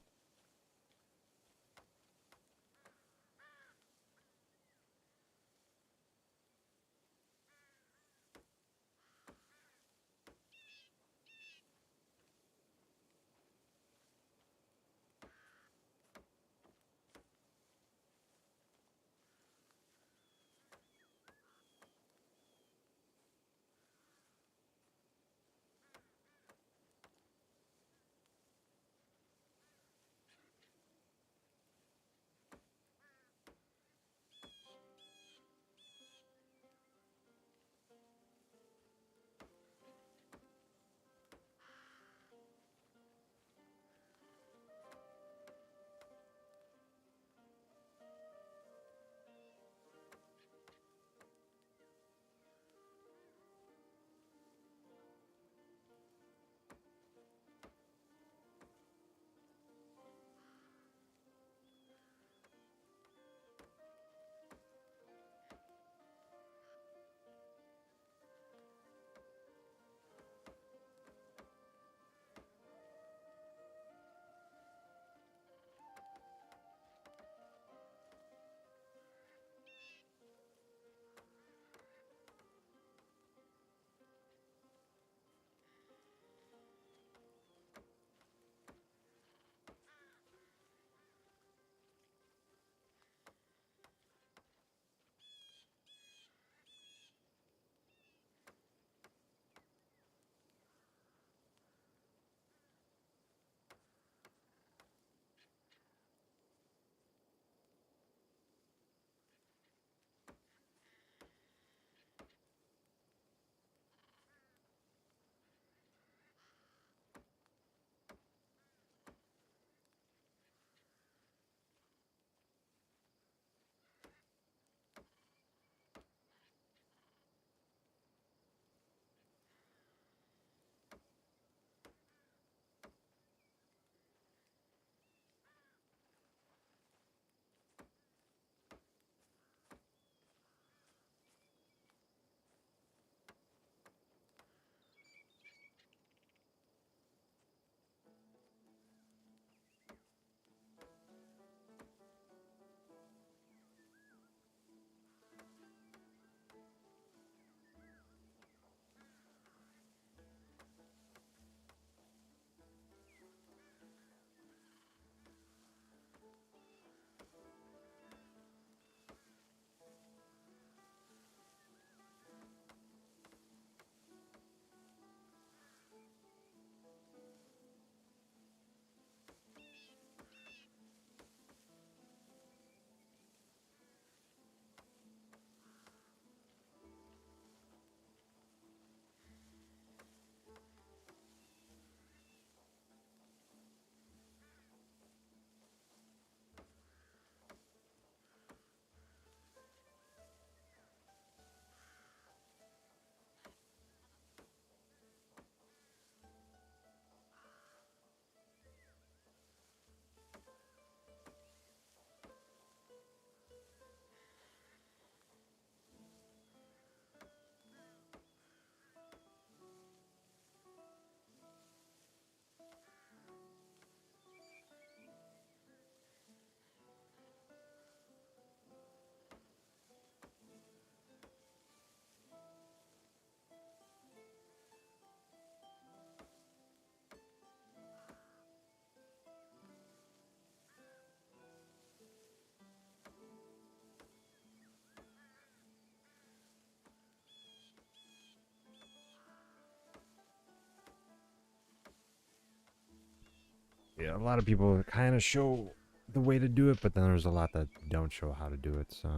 Yeah, a lot of people kind of show the way to do it, but then there's a lot that don't show how to do it, so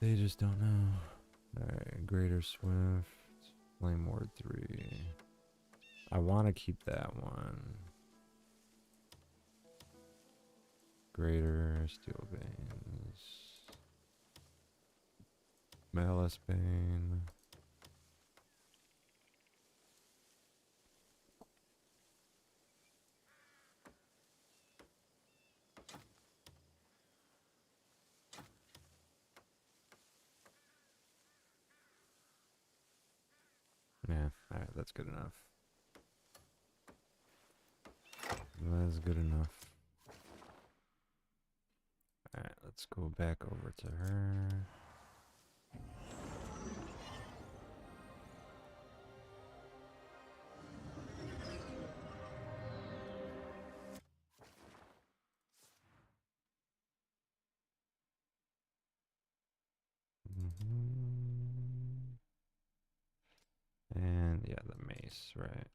they just don't know. Alright, Greater Swift, Flame Ward 3. I want to keep that one. Greater Steel Veins. Malice Bane. Yeah, alright, that's good enough. That's good enough. Alright, let's go back over to her. And yeah, the mace, right.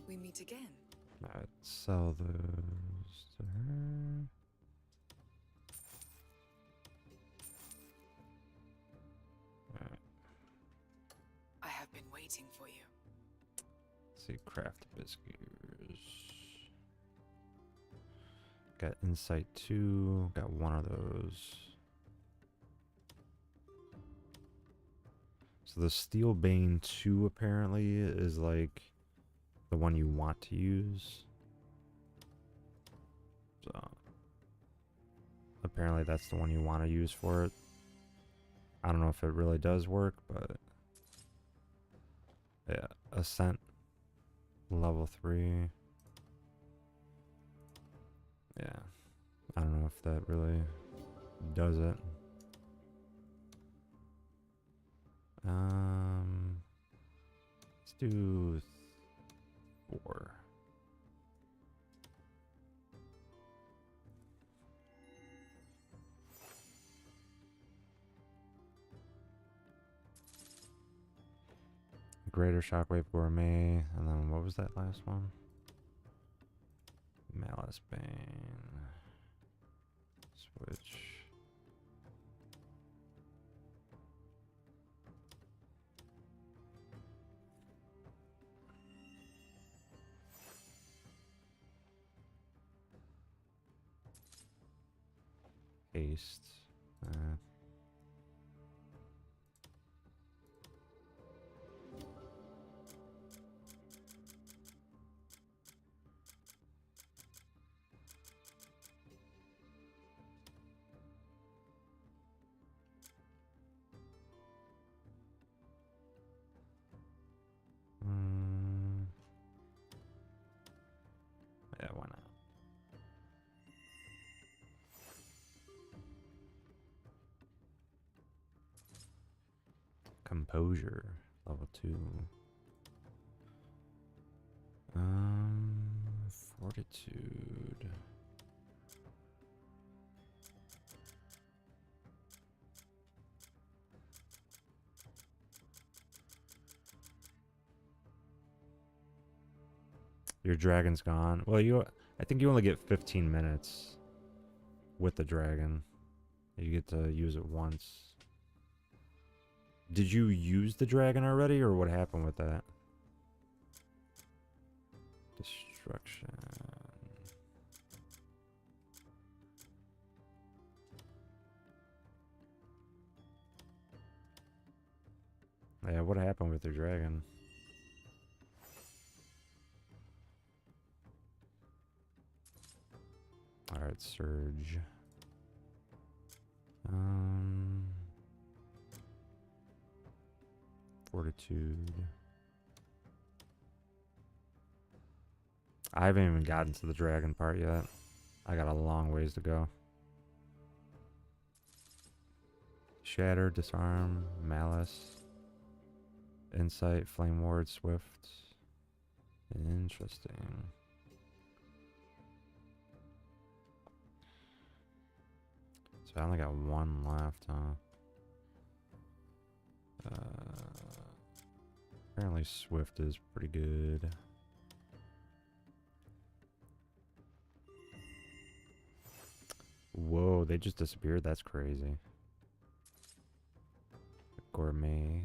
We meet again. Alright, sell those to her. Alright. I have been waiting for you. Let's see, craft biscuits. Got insight 2, got one of those. So the Steel Bane 2 apparently is like the one you want to use. So apparently that's the one you want to use for it. I don't know if it really does work, but yeah, Ascent level 3. Yeah, I don't know if that really does it. Let's do 4. Greater Shockwave Gourmet, and then what was that last one? Malice Bane. Switch. Haste. Yeah, why not? Composure, level 2. Fortitude. Your dragon's gone. Well, I think you only get 15 minutes with the dragon. You get to use it once. Did you use the dragon already, or what happened with that? Destruction. Yeah, what happened with your dragon? Alright, Surge. Fortitude. I haven't even gotten to the dragon part yet. I got a long ways to go. Shatter, Disarm, Malice, Insight, Flame Ward, Swift. Interesting. So I only got one left, huh? Apparently Swift is pretty good. Whoa, they just disappeared? That's crazy. Gourmet.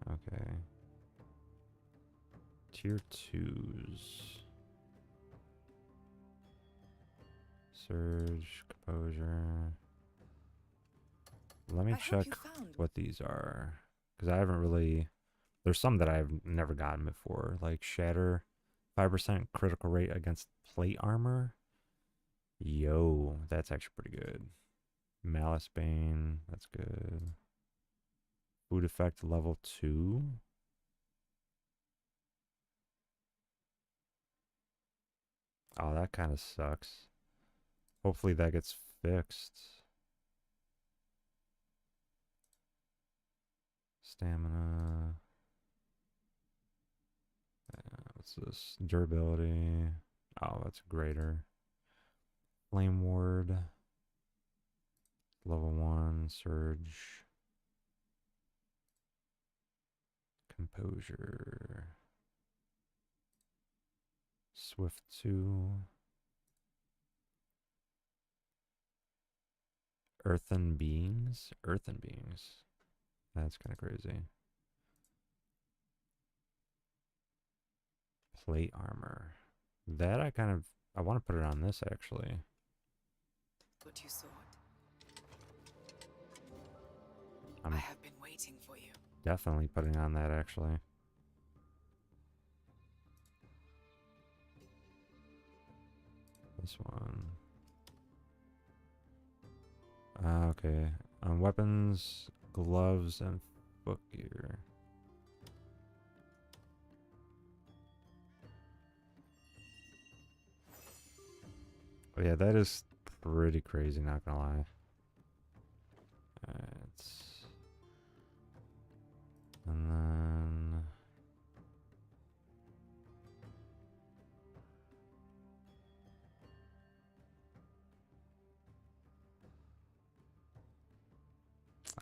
Okay. Tier 2s. Surge, composure. Let me I hope check you found what these are, because I haven't really. There's some that I've never gotten before, like Shatter, 5% critical rate against plate armor. Yo, that's actually pretty good. Malice Bane, that's good. Food effect level 2. Oh, that kind of sucks. Hopefully that gets fixed. Stamina. What's this? Durability. Oh, that's greater. Flame Ward. Level 1. Surge. Composure. Swift 2. Earthen Beings? Earthen Beings. That's kind of crazy. Plate armor. That I want to put it on this actually. what you sought. I'm I have been waiting for you. definitely putting on that actually. This one. Okay. Weapons, gloves, and footgear. Oh, yeah, that is pretty crazy, not gonna lie. Alright. And then...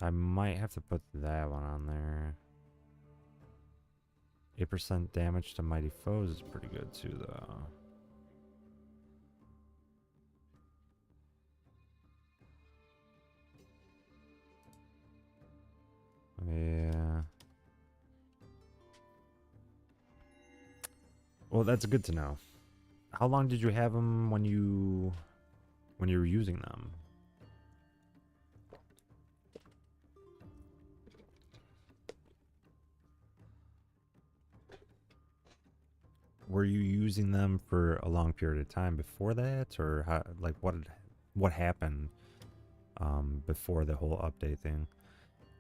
I might have to put that one on there. 8% damage to mighty foes is pretty good too, though. Yeah. Well, that's good to know. How long did you have them when you were using them? Were you using them for a long period of time before that, or how, like what happened before the whole update thing?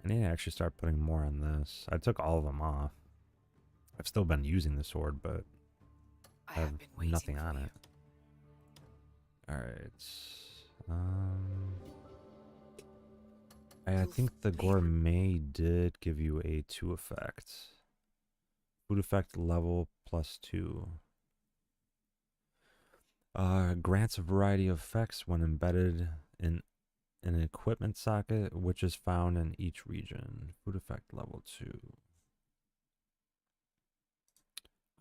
I need to actually start putting more on this. I took all of them off. I've still been using the sword, but I have nothing on it. All right. I think the gourmet did give you a 2 effect. Food effect level +2. Grants a variety of effects when embedded in an equipment socket, which is found in each region. Food effect level 2.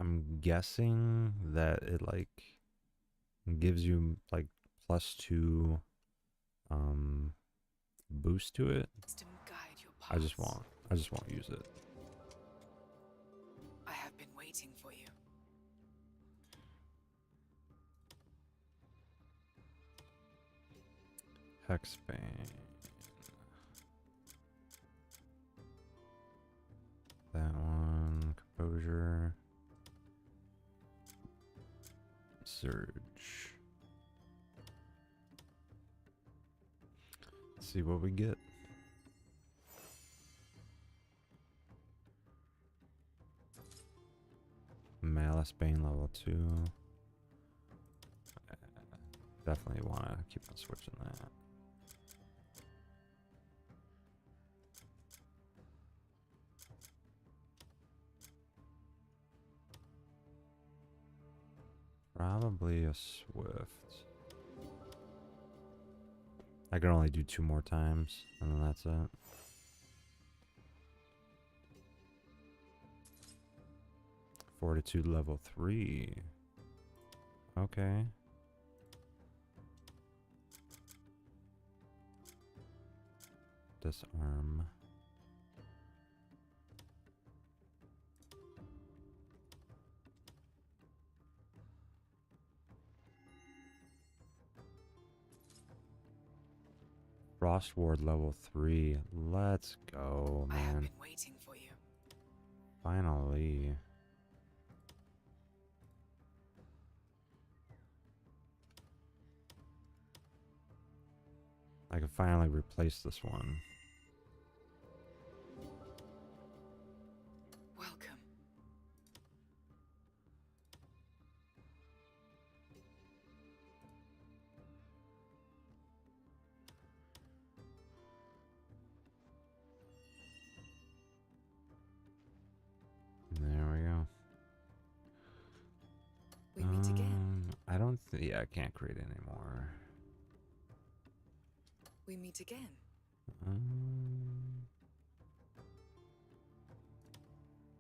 I'm guessing that it like gives you like +2 boost to it. I just won't use it. I have been waiting for you. Hexbane. That one. Composure. Surge. Let's see what we get. Malice Bane level 2. Definitely want to keep on switching that. Probably a Swift. I can only do 2 more times, and then that's it. Fortitude level 3. Okay. Disarm. Frost Ward level 3. Let's go, I have man. been waiting for you. Finally. I can finally replace this one. Welcome. There we go. We meet again. I don't think. Yeah, I can't create anymore. We meet again.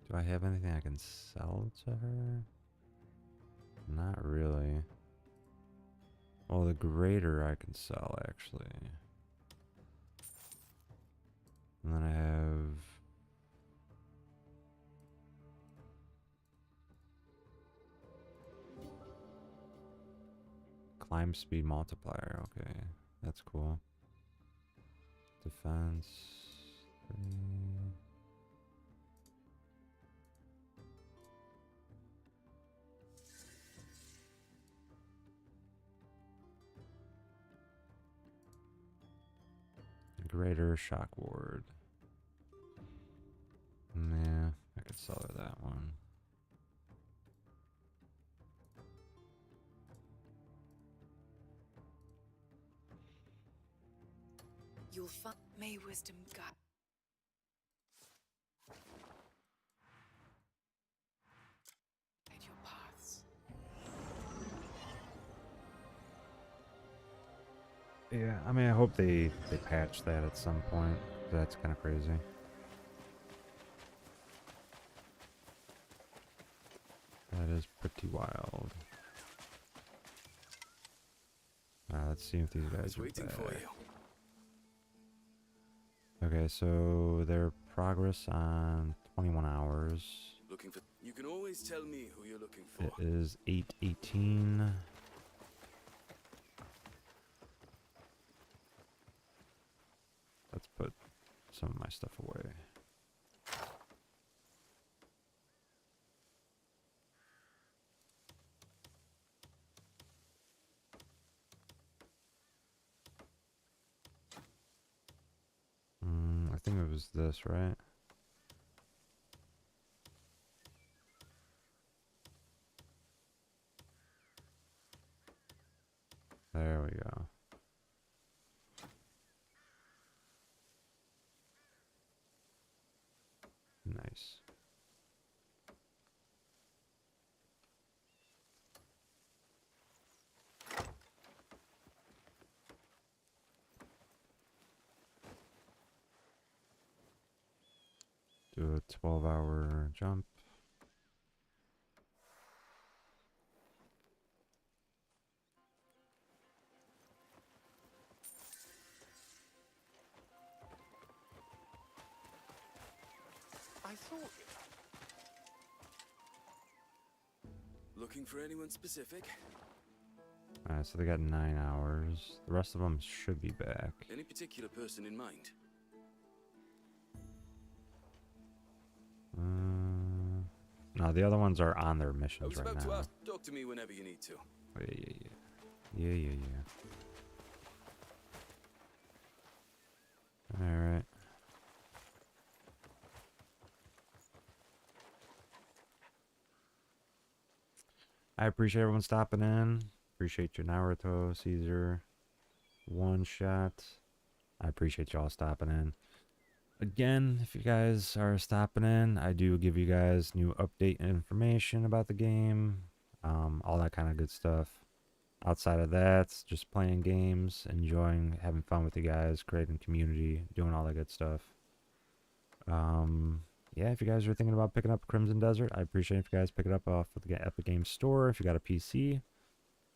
Do I have anything I can sell to her? Not really. Well, the grater I can sell, actually. And then I have... Climb speed multiplier, okay. That's cool. Defense... 3. Greater shock ward. Yeah, I could sell her that one. You'll find may wisdom guide your paths. Yeah, I mean, I hope they patch that at some point. That's kind of crazy. That is pretty wild. Let's see if these guys are waiting back. for you. Okay, so their progress on 21 hours. Looking for. You can always tell me who you're looking for. It is 8:18. Let's put some of my stuff away. I think it was this, right? There we go. Nice. Do a 12-hour jump. I thought... Looking for anyone specific? Alright, so they got 9 hours. The rest of them should be back. Any particular person in mind? No, the other ones are on their I missions was right about now. to ask. Talk to me whenever you need to. Oh, yeah. Alright. I appreciate everyone stopping in. Appreciate you, Naruto, Caesar, One Shot. I appreciate y'all stopping in. Again, if you guys are stopping in, I do give you guys new update information about the game. All that kind of good stuff. Outside of that, just playing games, enjoying, having fun with you guys, creating community, doing all that good stuff. Yeah, if you guys are thinking about picking up Crimson Desert, I appreciate if you guys pick it up off of the Epic Games Store. If you got a PC,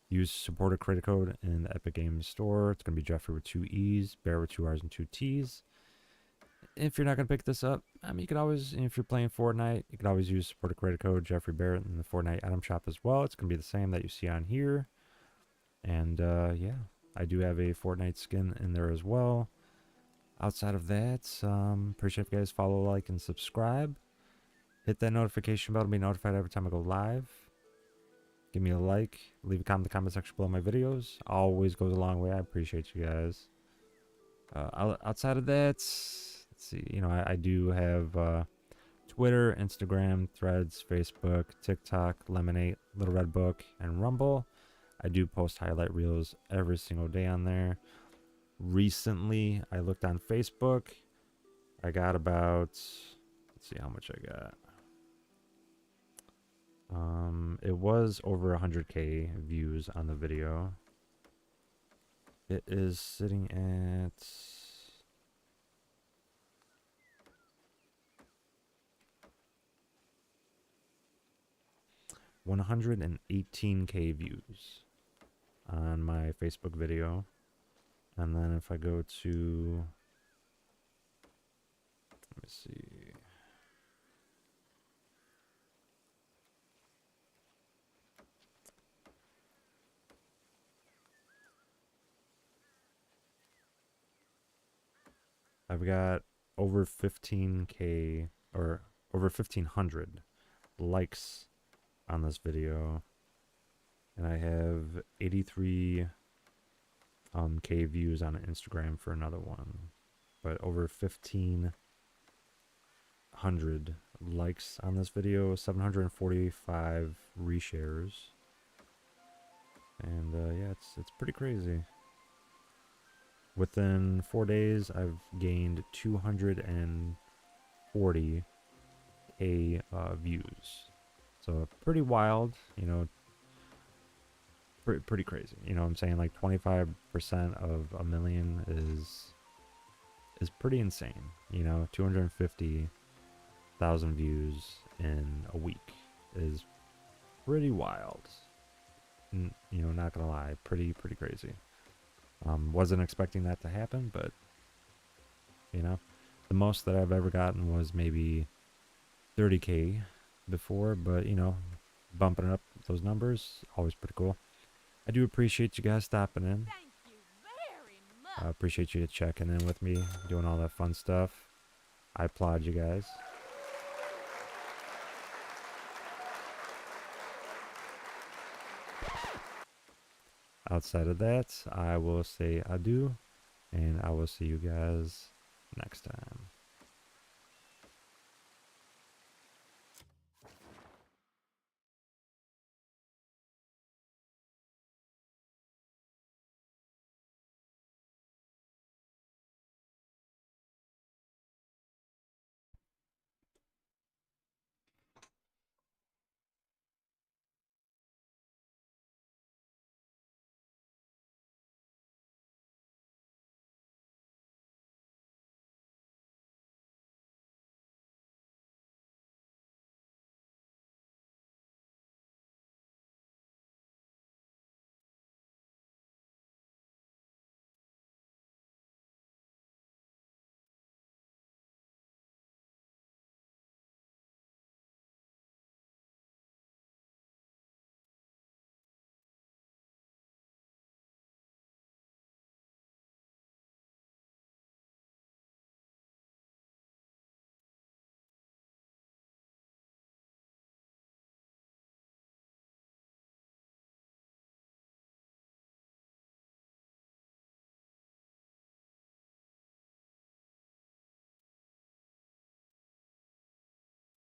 use supporter credit code in the Epic Games Store. It's going to be Jeffree with 2 E's, Barrett with 2 R's and 2 T's. If you're not going to pick this up, I mean, you could always, if you're playing Fortnite, you could always use supporter credit code JeffreeBarrett in the Fortnite item shop as well. It's going to be the same that you see on here. And yeah, I do have a Fortnite skin in there as well. Outside of that, appreciate if you guys follow, like, and subscribe. Hit that notification bell to be notified every time I go live. Give me a like. Leave a comment in the comment section below my videos. Always goes a long way. I appreciate you guys. Outside of that, let's see. You know, I do have Twitter, Instagram, Threads, Facebook, TikTok, Lemonade, Little Red Book, and Rumble. I do post highlight reels every single day on there. Recently, I looked on Facebook. I got about, let's see how much I got. It was over 100K views on the video. It is sitting at 118K views on my Facebook video. And then if I go to, let me see. I've got over 15K or over 1,500 likes on this video. And I have 83 K views on Instagram for another one, but over 1,500 likes on this video, 745 reshares, and yeah, it's pretty crazy. Within 4 days, I've gained 240K views, so pretty wild, you know. Pretty crazy, you know what I'm saying? Like 25% of a million is pretty insane, you know. 250,000 views in a week is pretty wild. You know, not gonna lie, pretty crazy. Wasn't expecting that to happen, but you know, the most that I've ever gotten was maybe 30K before, but you know, bumping up those numbers, always pretty cool. I do appreciate you guys stopping in. Thank you very much. I appreciate you checking in with me, doing all that fun stuff. I applaud you guys. Outside of that, I will say adieu, and I will see you guys next time.